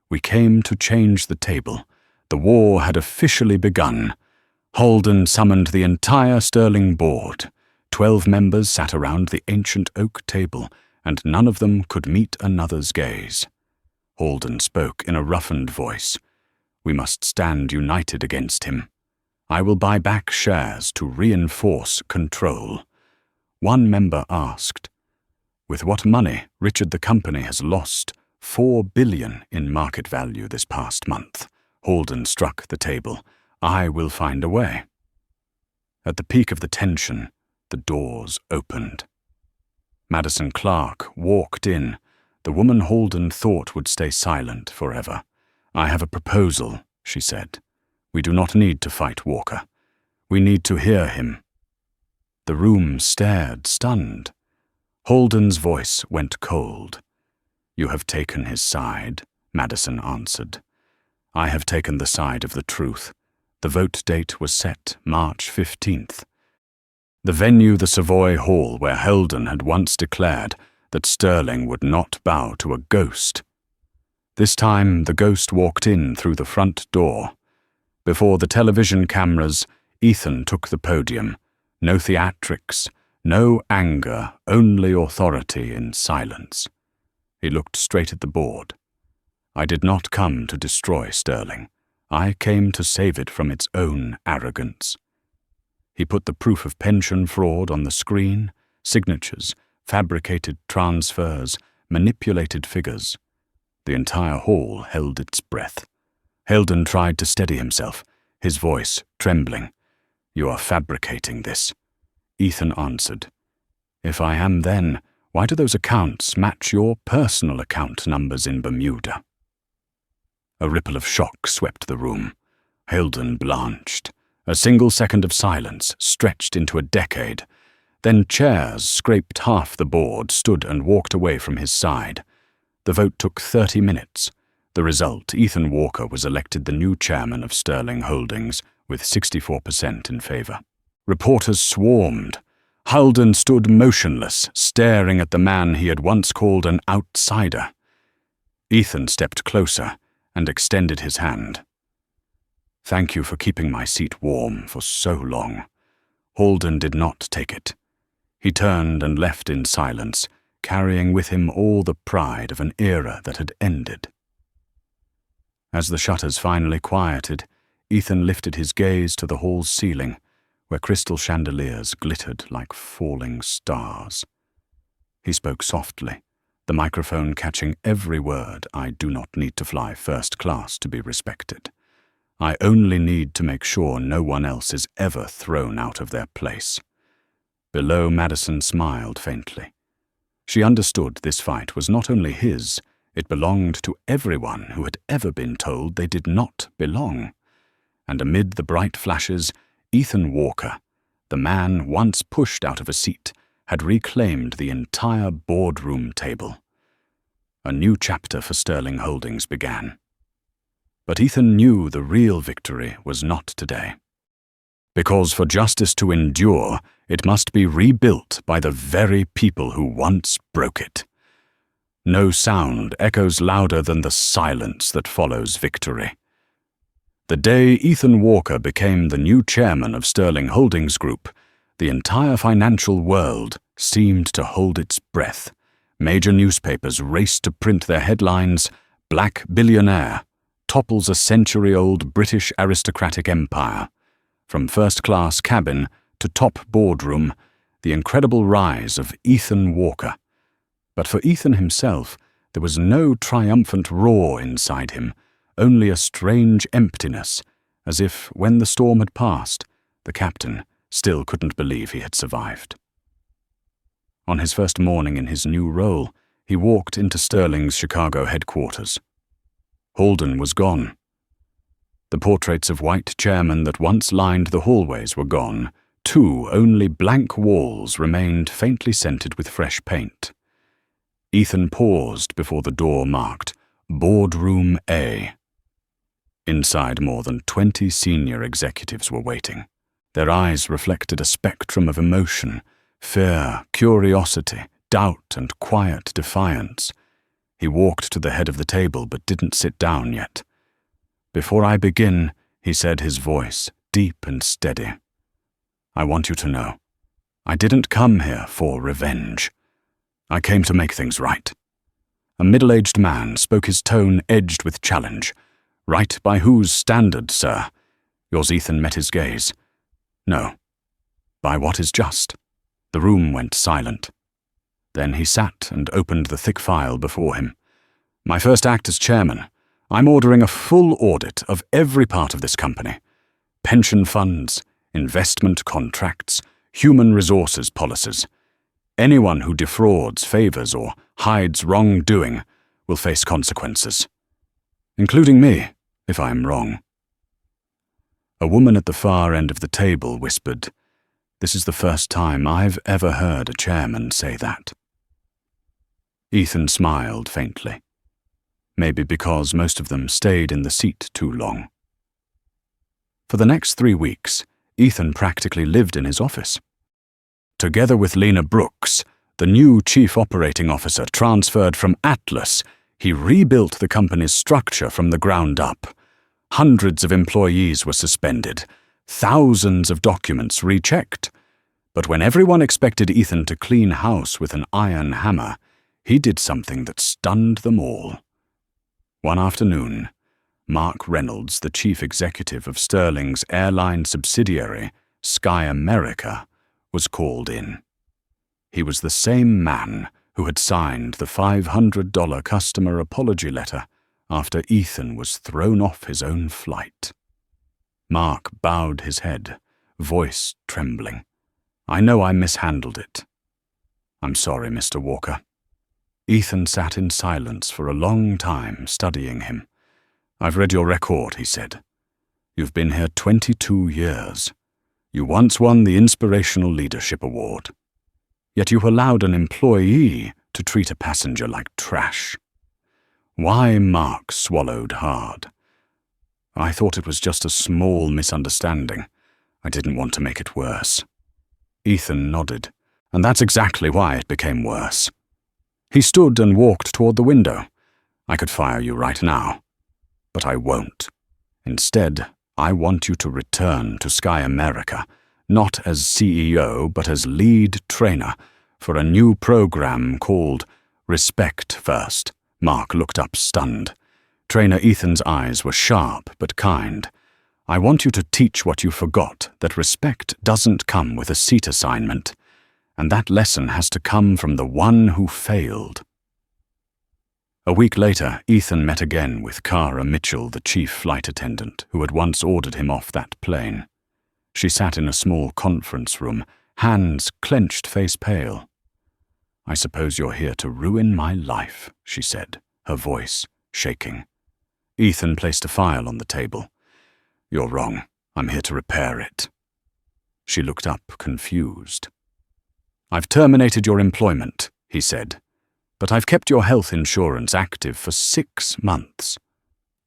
We came to change the table. The war had officially begun. Holden summoned the entire Sterling board. 12 members sat around the ancient oak table, and none of them could meet another's gaze. Holden spoke in a roughened voice. We must stand united against him. I will buy back shares to reinforce control. One member asked, with what money Richard the company has lost $4 billion in market value this past month. Holden struck the table. I will find a way. At the peak of the tension, the doors opened. Madison Clark walked in, the woman Holden thought would stay silent forever. I have a proposal, she said. We do not need to fight Walker. We need to hear him. The room stared, stunned. Holden's voice went cold. You have taken his side, Madison answered. I have taken the side of the truth. The vote date was set, March 15th. The venue, the Savoy Hall, where Holden had once declared that Sterling would not bow to a ghost. This time the ghost walked in through the front door. Before the television cameras, Ethan took the podium. No theatrics, no anger, only authority in silence. He looked straight at the board. I did not come to destroy Sterling. I came to save it from its own arrogance. He put the proof of pension fraud on the screen, signatures, fabricated transfers, manipulated figures. The entire hall held its breath. Heldon tried to steady himself, his voice trembling. "You are fabricating this." Ethan answered. "If I am, then why do those accounts match your personal account numbers in Bermuda?" A ripple of shock swept the room. Heldon blanched. A single second of silence stretched into a decade. Then chairs scraped half the board, stood and walked away from his side. The vote took 30 minutes. The result, Ethan Walker was elected the new chairman of Sterling Holdings, with 64% in favor. Reporters swarmed. Heldon stood motionless, staring at the man he had once called an outsider. Ethan stepped closer and extended his hand. "Thank you for keeping my seat warm for so long." Heldon did not take it. He turned and left in silence, carrying with him all the pride of an era that had ended. As the shutters finally quieted, Ethan lifted his gaze to the hall's ceiling, where crystal chandeliers glittered like falling stars. He spoke softly, the microphone catching every word. "I do not need to fly first class to be respected. I only need to make sure no one else is ever thrown out of their place." Below, Madison smiled faintly. She understood this fight was not only his, it belonged to everyone who had ever been told they did not belong. And amid the bright flashes, Ethan Walker, the man once pushed out of a seat, had reclaimed the entire boardroom table. A new chapter for Sterling Holdings began. But Ethan knew the real victory was not today. Because for justice to endure, it must be rebuilt by the very people who once broke it. No sound echoes louder than the silence that follows victory. The day Ethan Walker became the new chairman of Sterling Holdings Group, the entire financial world seemed to hold its breath. Major newspapers raced to print their headlines, "Black Billionaire Topples a Century-Old British Aristocratic Empire." From first-class cabin to top boardroom, the incredible rise of Ethan Walker. But for Ethan himself, there was no triumphant roar inside him, only a strange emptiness, as if, when the storm had passed, the captain still couldn't believe he had survived. On his first morning in his new role, he walked into Sterling's Chicago headquarters. Heldon was gone. The portraits of white chairmen that once lined the hallways were gone. Two only blank walls remained faintly scented with fresh paint. Ethan paused before the door marked Boardroom A. Inside, more than 20 senior executives were waiting. Their eyes reflected a spectrum of emotion, fear, curiosity, doubt, and quiet defiance. He walked to the head of the table but didn't sit down yet. "Before I begin," he said, his voice deep and steady, "I want you to know, I didn't come here for revenge. I came to make things right." A middle-aged man spoke, his tone edged with challenge. "Right by whose standard, sir?" Yours. Ethan met his gaze. "No. By what is just." The room went silent. Then he sat and opened the thick file before him. "My first act as chairman, I'm ordering a full audit of every part of this company. Pension funds, investment contracts, human resources policies. Anyone who defrauds, favors, or hides wrongdoing will face consequences. Including me, if I am wrong." A woman at the far end of the table whispered, "This is the first time I've ever heard a chairman say that." Ethan smiled faintly. Maybe because most of them stayed in the seat too long. For the next 3 weeks, Ethan practically lived in his office. Together with Lena Brooks, the new chief operating officer transferred from Atlas, he rebuilt the company's structure from the ground up. Hundreds of employees were suspended. thousands of documents rechecked. But when everyone expected Ethan to clean house with an iron hammer, he did something that stunned them all. One afternoon, Mark Reynolds, the chief executive of Sterling's airline subsidiary, Sky America, was called in. He was the same man who had signed the $500 customer apology letter after Ethan was thrown off his own flight. Mark bowed his head, voice trembling. "I know I mishandled it." "I'm sorry, Mr. Walker." Ethan sat in silence for a long time, studying him. "I've read your record," he said. "You've been here 22 years. You once won the Inspirational Leadership Award. Yet you allowed an employee to treat a passenger like trash." Why? Mark swallowed hard. "I thought it was just a small misunderstanding. I didn't want to make it worse." Ethan nodded, and that's exactly why it became worse. He stood and walked toward the window. "I could fire you right now, but I won't. Instead, I want you to return to Sky America, not as CEO, but as lead trainer for a new program called Respect First." Mark looked up stunned. Trainer Ethan's eyes were sharp but kind. "I want you to teach what you forgot, that respect doesn't come with a seat assignment, and that lesson has to come from the one who failed." A week later, Ethan met again with Cara Mitchell, the chief flight attendant, who had once ordered him off that plane. She sat in a small conference room, hands clenched, face pale. "I suppose you're here to ruin my life," she said, her voice shaking. Ethan placed a file on the table. "You're wrong. I'm here to repair it." She looked up, confused. "I've terminated your employment," he said, "but I've kept your health insurance active for 6 months.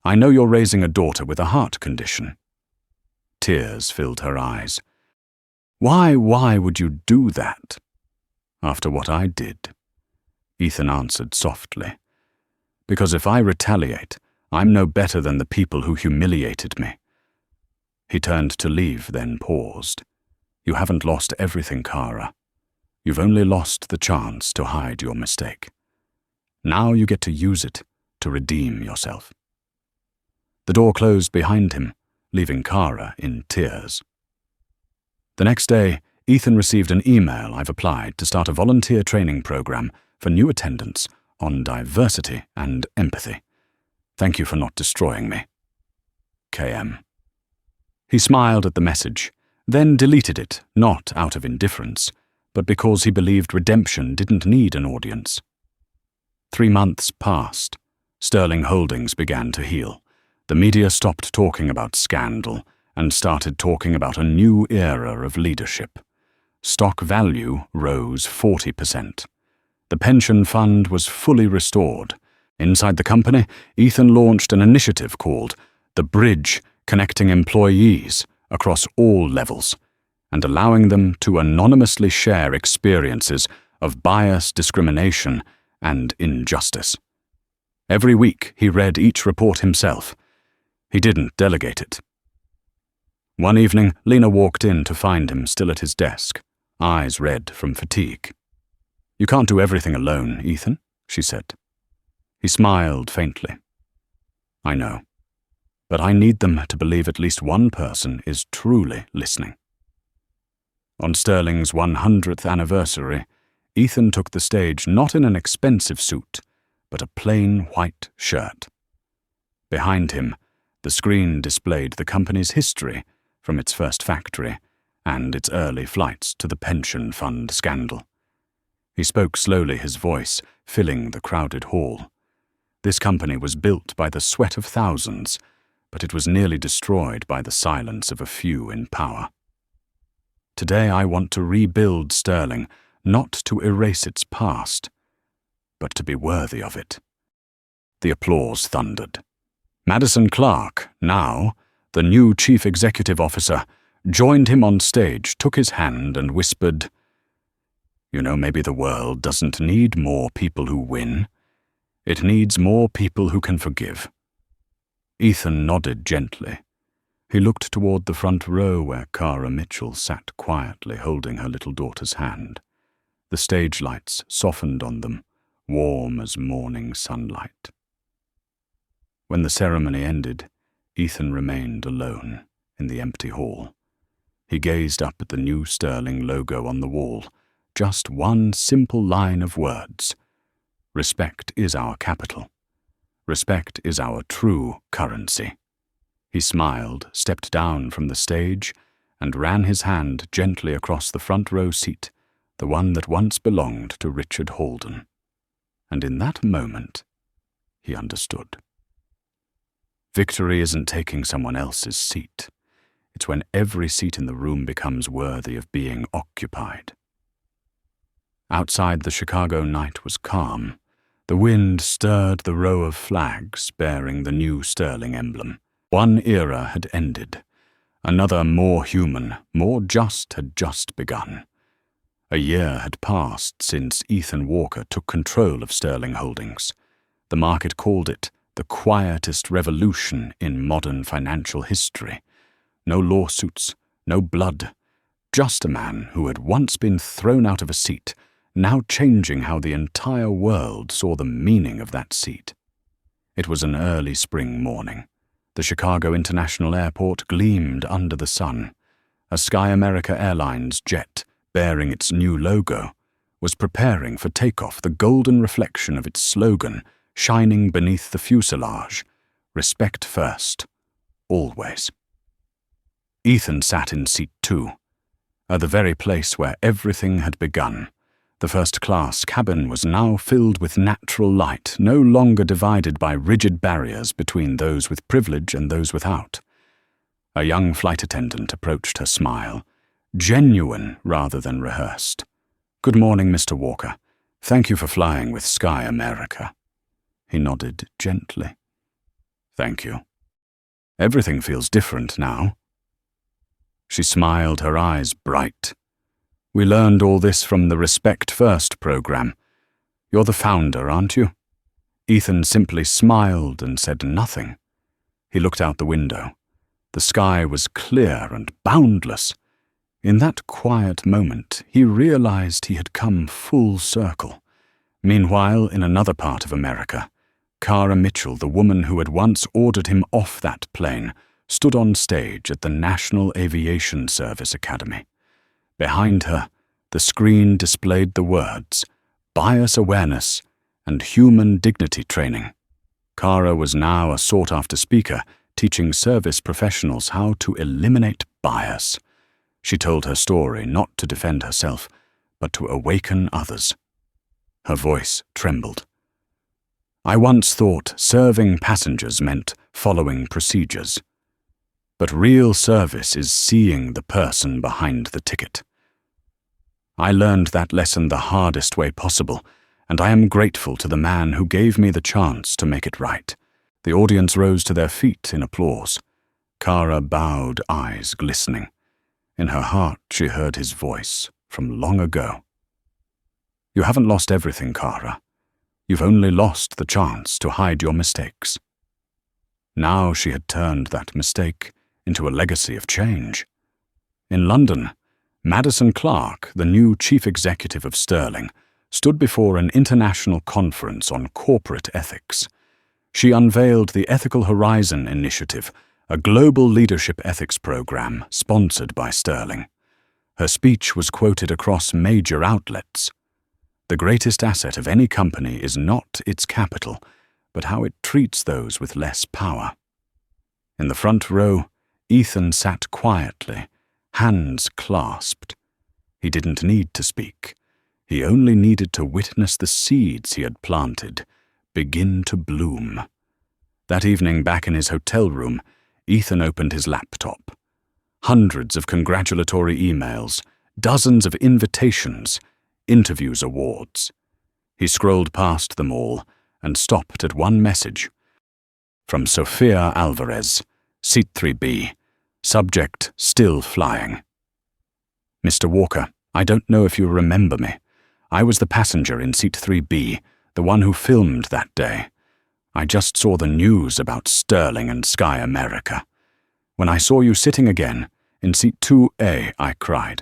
I know you're raising a daughter with a heart condition." Tears filled her eyes. Why would you do that?" "After what I did," Ethan answered softly. "Because if I retaliate, I'm no better than the people who humiliated me." He turned to leave, then paused. "You haven't lost everything, Cara. You've only lost the chance to hide your mistake. Now you get to use it to redeem yourself." The door closed behind him, leaving Cara in tears. The next day, Ethan received an email. "I've applied to start a volunteer training program for new attendants on diversity and empathy. Thank you for not destroying me. KM." He smiled at the message, then deleted it, not out of indifference, but because he believed redemption didn't need an audience. 3 months passed. Sterling Holdings began to heal. The media stopped talking about scandal and started talking about a new era of leadership. Stock value rose 40%. The pension fund was fully restored. Inside the company, Ethan launched an initiative called The Bridge, connecting employees across all levels and allowing them to anonymously share experiences of bias, discrimination, and injustice. Every week, he read each report himself. He didn't delegate it. One evening, Lena walked in to find him still at his desk, eyes red from fatigue. "You can't do everything alone, Ethan," she said. He smiled faintly. "I know, but I need them to believe at least one person is truly listening." On Sterling's 100th anniversary, Ethan took the stage not in an expensive suit, but a plain white shirt. Behind him, the screen displayed the company's history from its first factory and its early flights to the pension fund scandal. He spoke slowly, his voice filling the crowded hall. This company was built by the sweat of thousands, but it was nearly destroyed by the silence of a few in power. Today I want to rebuild Sterling, not to erase its past, but to be worthy of it. The applause thundered. Madison Clark, now the new chief executive officer, joined him on stage, took his hand and whispered, "You know, maybe the world doesn't need more people who win. It needs more people who can forgive." Ethan nodded gently. He looked toward the front row where Cara Mitchell sat quietly holding her little daughter's hand. The stage lights softened on them, warm as morning sunlight. When the ceremony ended, Ethan remained alone in the empty hall. He gazed up at the new Sterling logo on the wall, just one simple line of words. Respect is our capital. Respect is our true currency. He smiled, stepped down from the stage, and ran his hand gently across the front row seat, the one that once belonged to Richard Holden. And in that moment, he understood. Victory isn't taking someone else's seat. It's when every seat in the room becomes worthy of being occupied. Outside, the Chicago night was calm. The wind stirred the row of flags bearing the new Sterling emblem. One era had ended. Another, more human, more just, had just begun. A year had passed since Ethan Walker took control of Sterling Holdings. The market called it the quietest revolution in modern financial history. No lawsuits, no blood, just a man who had once been thrown out of a seat, now changing how the entire world saw the meaning of that seat. It was an early spring morning. The Chicago International Airport gleamed under the sun. A Sky America Airlines jet, bearing its new logo, was preparing for takeoff, the golden reflection of its slogan shining beneath the fuselage. Respect first, always. Ethan sat in seat 2, at the very place where everything had begun. The first-class cabin was now filled with natural light, no longer divided by rigid barriers between those with privilege and those without. A young flight attendant approached her smile, genuine rather than rehearsed. "Good morning, Mr. Walker. Thank you for flying with Sky America." He nodded gently. "Thank you. Everything feels different now." She smiled, her eyes bright. "We learned all this from the Respect First program. You're the founder, aren't you?" Ethan simply smiled and said nothing. He looked out the window. The sky was clear and boundless. In that quiet moment, he realized he had come full circle. Meanwhile, in another part of America, Cara Mitchell, the woman who had once ordered him off that plane, stood on stage at the National Aviation Service Academy. Behind her, the screen displayed the words, "Bias Awareness and Human Dignity Training." Cara was now a sought-after speaker, teaching service professionals how to eliminate bias. She told her story not to defend herself, but to awaken others. Her voice trembled. "I once thought serving passengers meant following procedures. But real service is seeing the person behind the ticket. I learned that lesson the hardest way possible, and I am grateful to the man who gave me the chance to make it right." The audience rose to their feet in applause. Cara bowed, eyes glistening. In her heart, she heard his voice from long ago. "You haven't lost everything, Cara. You've only lost the chance to hide your mistakes." Now she had turned that mistake into a legacy of change. In London, Madison Clark, the new chief executive of Sterling, stood before an international conference on corporate ethics. She unveiled the Ethical Horizon Initiative, a global leadership ethics program sponsored by Sterling. Her speech was quoted across major outlets. "The greatest asset of any company is not its capital, but how it treats those with less power." In the front row, Ethan sat quietly, hands clasped. He didn't need to speak. He only needed to witness the seeds he had planted begin to bloom. That evening, back in his hotel room, Ethan opened his laptop. Hundreds of congratulatory emails, dozens of invitations, interviews, awards. He scrolled past them all and stopped at one message. From Sofia Alvarez, Seat 3B, subject still flying. "Mr. Walker, I don't know if you remember me. I was the passenger in Seat 3B, the one who filmed that day. I just saw the news about Sterling and Sky America. When I saw you sitting again in seat 2A, I cried.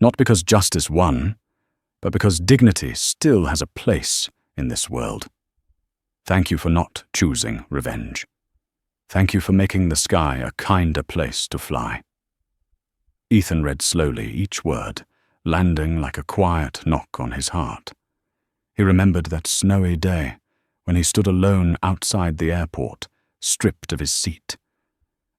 Not because justice won, but because dignity still has a place in this world. Thank you for not choosing revenge. Thank you for making the sky a kinder place to fly. Ethan read slowly each word, landing like a quiet knock on his heart. He remembered that snowy day when he stood alone outside the airport, stripped of his seat.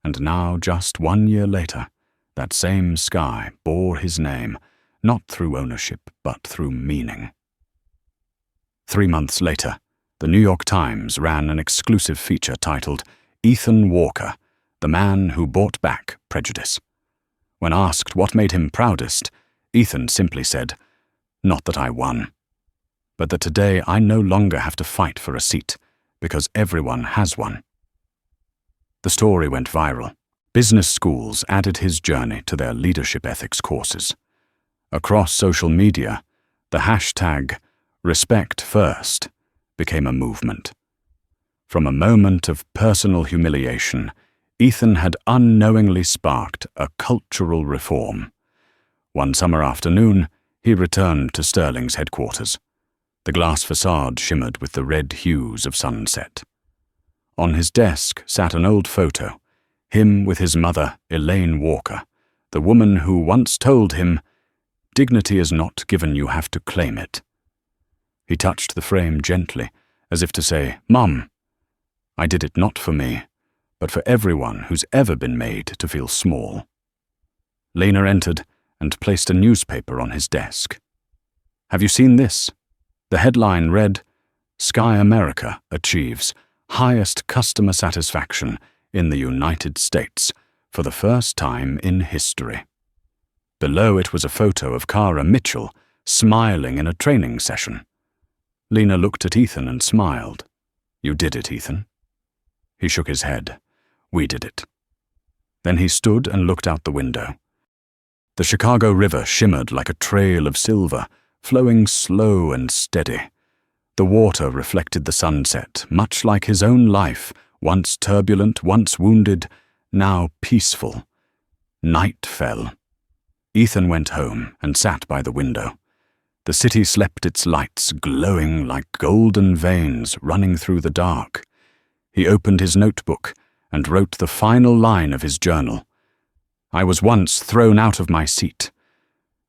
And now, just 1 year later, that same sky bore his name, not through ownership, but through meaning. 3 months later, the New York Times ran an exclusive feature titled Ethan Walker, the Man Who Bought Back Prejudice. When asked what made him proudest, Ethan simply said, "Not that I won, but that today I no longer have to fight for a seat, because everyone has one." The story went viral. Business schools added his journey to their leadership ethics courses. Across social media, the hashtag #RespectFirst became a movement. From a moment of personal humiliation, Ethan had unknowingly sparked a cultural reform. One summer afternoon, he returned to Sterling's headquarters. The glass facade shimmered with the red hues of sunset. On his desk sat an old photo, him with his mother, Elaine Walker, the woman who once told him, "Dignity is not given, you have to claim it." He touched the frame gently, as if to say, "Mum, I did it not for me, but for everyone who's ever been made to feel small." Lena entered and placed a newspaper on his desk. "Have you seen this?" The headline read, "Sky America achieves highest customer satisfaction in the United States for the first time in history." Below it was a photo of Cara Mitchell smiling in a training session. Lena looked at Ethan and smiled. "You did it, Ethan." He shook his head. "We did it." Then he stood and looked out the window. The Chicago River shimmered like a trail of silver, flowing slow and steady. The water reflected the sunset, much like his own life, once turbulent, once wounded, now peaceful. Night fell. Ethan went home and sat by the window. The city slept, its lights glowing like golden veins running through the dark. He opened his notebook and wrote the final line of his journal. "I was once thrown out of my seat,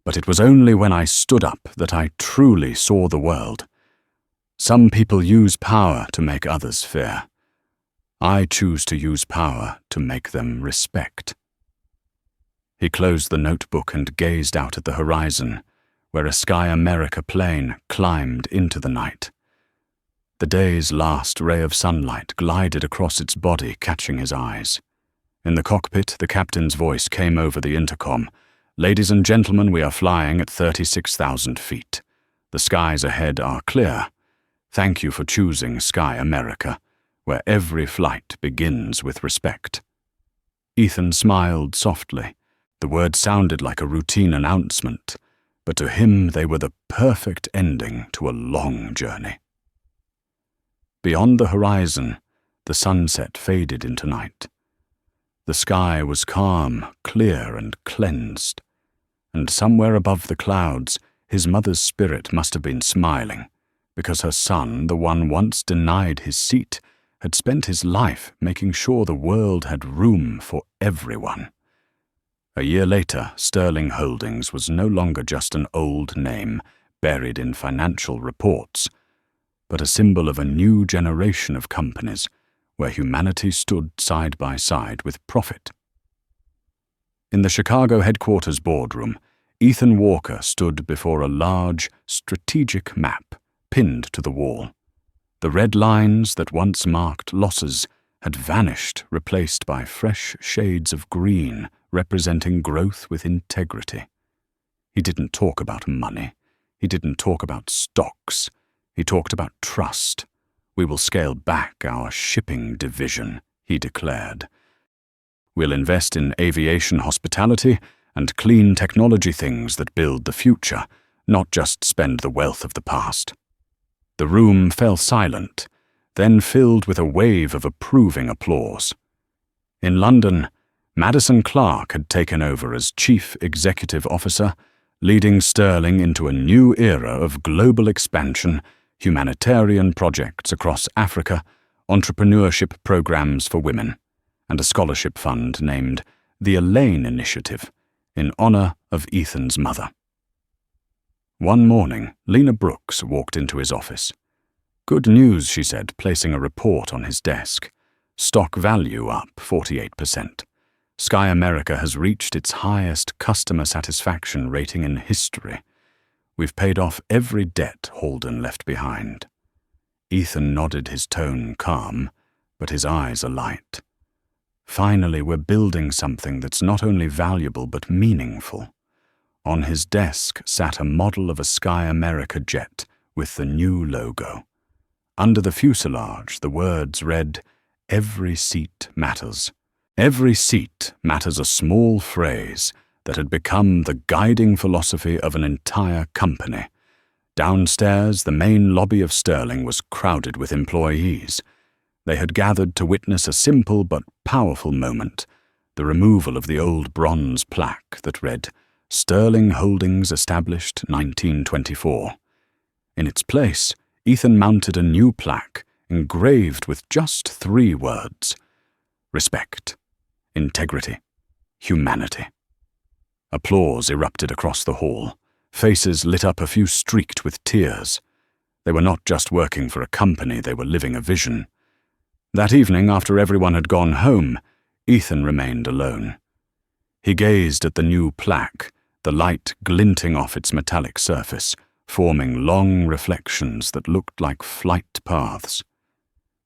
but it was only when I stood up that I truly saw the world. Some people use power to make others fear. I choose to use power to make them respect." He closed the notebook and gazed out at the horizon, where a Sky America plane climbed into the night. The day's last ray of sunlight glided across its body, catching his eyes. In the cockpit, the captain's voice came over the intercom. "Ladies and gentlemen, we are flying at 36,000 feet. The skies ahead are clear. Thank you for choosing Sky America, where every flight begins with respect." Ethan smiled softly. The words sounded like a routine announcement, but to him they were the perfect ending to a long journey. Beyond the horizon, the sunset faded into night. The sky was calm, clear, and cleansed, and somewhere above the clouds, his mother's spirit must have been smiling, because her son, the one once denied his seat, had spent his life making sure the world had room for everyone. A year later, Sterling Holdings was no longer just an old name buried in financial reports, but a symbol of a new generation of companies where humanity stood side by side with profit. In the Chicago headquarters boardroom, Ethan Walker stood before a large, strategic map pinned to the wall. The red lines that once marked losses had vanished, replaced by fresh shades of green representing growth with integrity. He didn't talk about money. He didn't talk about stocks. He talked about trust. "We will scale back our shipping division," he declared. "We'll invest in aviation hospitality and clean technology things that build the future, not just spend the wealth of the past." The room fell silent, then filled with a wave of approving applause. In London, Madison Clark had taken over as Chief Executive Officer, leading Sterling into a new era of global expansion, humanitarian projects across Africa, entrepreneurship programs for women, and a scholarship fund named the Airline Initiative in honor of Ethan's mother. One morning, Lena Brooks walked into his office. "Good news," she said, placing a report on his desk. "Stock value up 48%. Sky America has reached its highest customer satisfaction rating in history. We've paid off every debt Holden left behind." Ethan nodded, his tone calm, but his eyes alight. "Finally, we're building something that's not only valuable but meaningful." On his desk sat a model of a Sky America jet with the new logo. Under the fuselage, the words read, "Every seat matters." Every seat matters, a small phrase that had become the guiding philosophy of an entire company. Downstairs, the main lobby of Sterling was crowded with employees. They had gathered to witness a simple but powerful moment, the removal of the old bronze plaque that read, "Sterling Holdings established 1924. In its place, Ethan mounted a new plaque engraved with just 3 words: respect, integrity, humanity. Applause erupted across the hall. Faces lit up, a few streaked with tears. They were not just working for a company, they were living a vision. That evening, after everyone had gone home, Ethan remained alone. He gazed at the new plaque, the light glinting off its metallic surface, forming long reflections that looked like flight paths.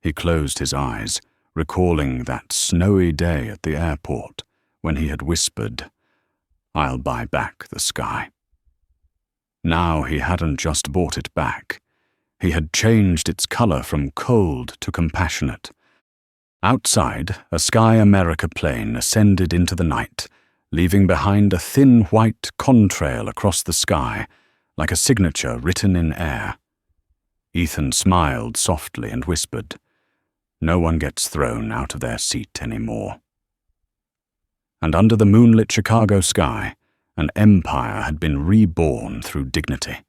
He closed his eyes, recalling that snowy day at the airport when he had whispered, "I'll buy back the sky." Now he hadn't just bought it back. He had changed its color from cold to compassionate. Outside, a Sky America plane ascended into the night, leaving behind a thin white contrail across the sky, like a signature written in air. Ethan smiled softly and whispered, "No one gets thrown out of their seat anymore." And under the moonlit Chicago sky, an empire had been reborn through dignity.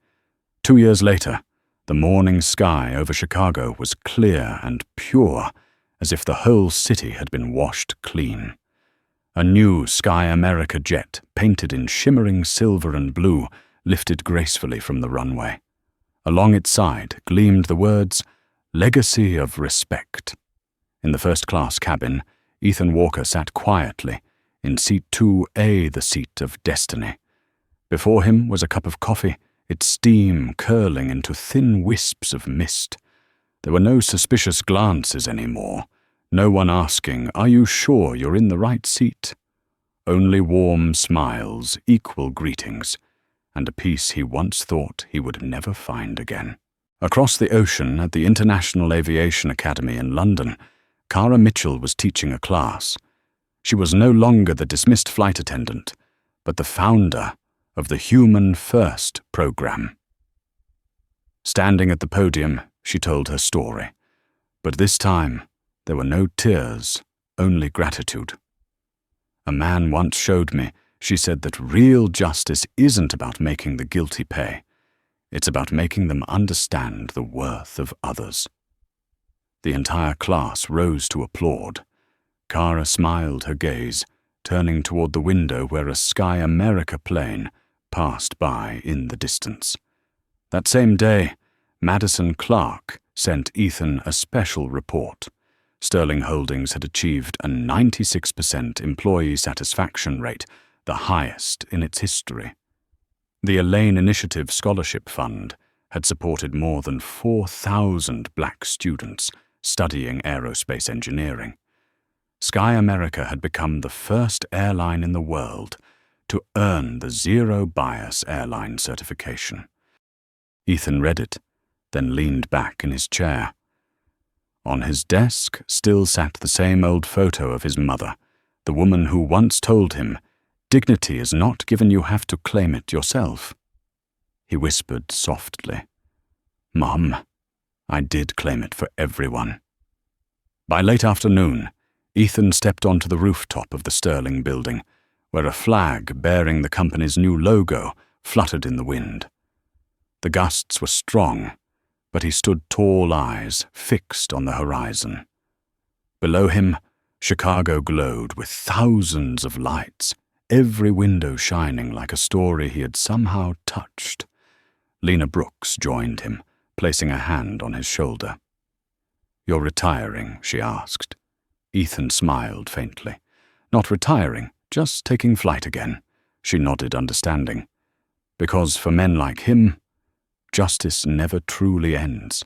2 years later, the morning sky over Chicago was clear and pure, as if the whole city had been washed clean. A new Sky America jet, painted in shimmering silver and blue, lifted gracefully from the runway. Along its side gleamed the words, "Legacy of Respect." In the first-class cabin, Ethan Walker sat quietly, in seat 2A, the seat of destiny. Before him was a cup of coffee, its steam curling into thin wisps of mist. There were no suspicious glances anymore, no one asking, "Are you sure you're in the right seat?" Only warm smiles, equal greetings, and a peace he once thought he would never find again. Across the ocean at the International Aviation Academy in London, Cara Mitchell was teaching a class. She was no longer the dismissed flight attendant, but the founder of the Human First program. Standing at the podium, she told her story. But this time, there were no tears, only gratitude. "A man once showed me," she said, "that real justice isn't about making the guilty pay. It's about making them understand the worth of others." The entire class rose to applaud. Cara smiled her gaze, turning toward the window where a Sky America plane passed by in the distance. That same day, Madison Clark sent Ethan a special report. Sterling Holdings had achieved a 96% employee satisfaction rate, the highest in its history. The Airline Initiative Scholarship Fund had supported more than 4,000 black students studying aerospace engineering. Sky America had become the first airline in the world to earn the Zero Bias Airline certification. Ethan read it, then leaned back in his chair. On his desk still sat the same old photo of his mother, the woman who once told him, "Dignity is not given, you have to claim it yourself." He whispered softly, "Mom, I did claim it for everyone." By late afternoon, Ethan stepped onto the rooftop of the Sterling building, where a flag bearing the company's new logo fluttered in the wind. The gusts were strong, but he stood tall, eyes fixed on the horizon. Below him, Chicago glowed with thousands of lights, every window shining like a story he had somehow touched. Lena Brooks joined him, placing a hand on his shoulder. "You're retiring?" she asked. Ethan smiled faintly. "Not retiring, just taking flight again." She nodded, understanding. "Because for men like him, justice never truly ends.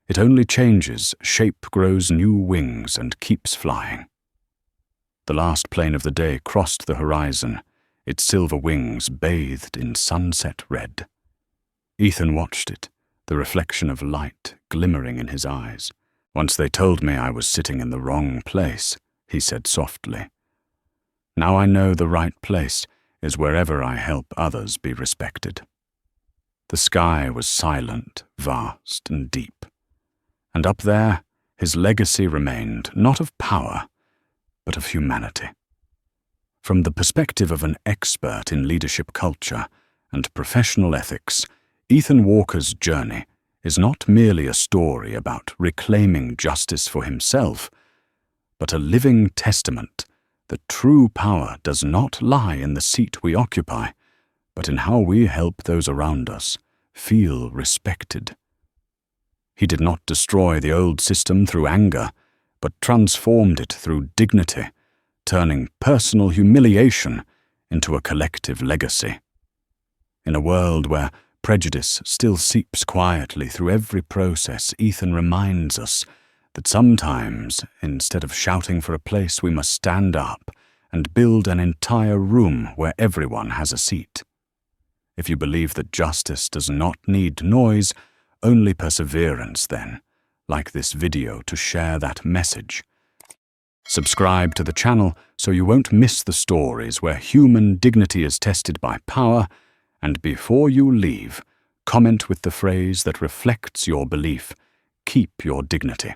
It only changes, shape grows new wings, and keeps flying." The last plane of the day crossed the horizon, its silver wings bathed in sunset red. Ethan watched it, the reflection of light glimmering in his eyes. "Once they told me I was sitting in the wrong place," he said softly. "Now I know the right place is wherever I help others be respected." The sky was silent, vast, and deep. And up there, his legacy remained not of power, but of humanity. From the perspective of an expert in leadership culture and professional ethics, Ethan Walker's journey is not merely a story about reclaiming justice for himself, but a living testament that true power does not lie in the seat we occupy, but in how we help those around us feel respected. He did not destroy the old system through anger, but transformed it through dignity, turning personal humiliation into a collective legacy. In a world where prejudice still seeps quietly through every process, Ethan reminds us that sometimes, instead of shouting for a place, we must stand up and build an entire room where everyone has a seat. If you believe that justice does not need noise, only perseverance then, like this video to share that message. Subscribe to the channel so you won't miss the stories where human dignity is tested by power, and before you leave, comment with the phrase that reflects your belief: keep your dignity.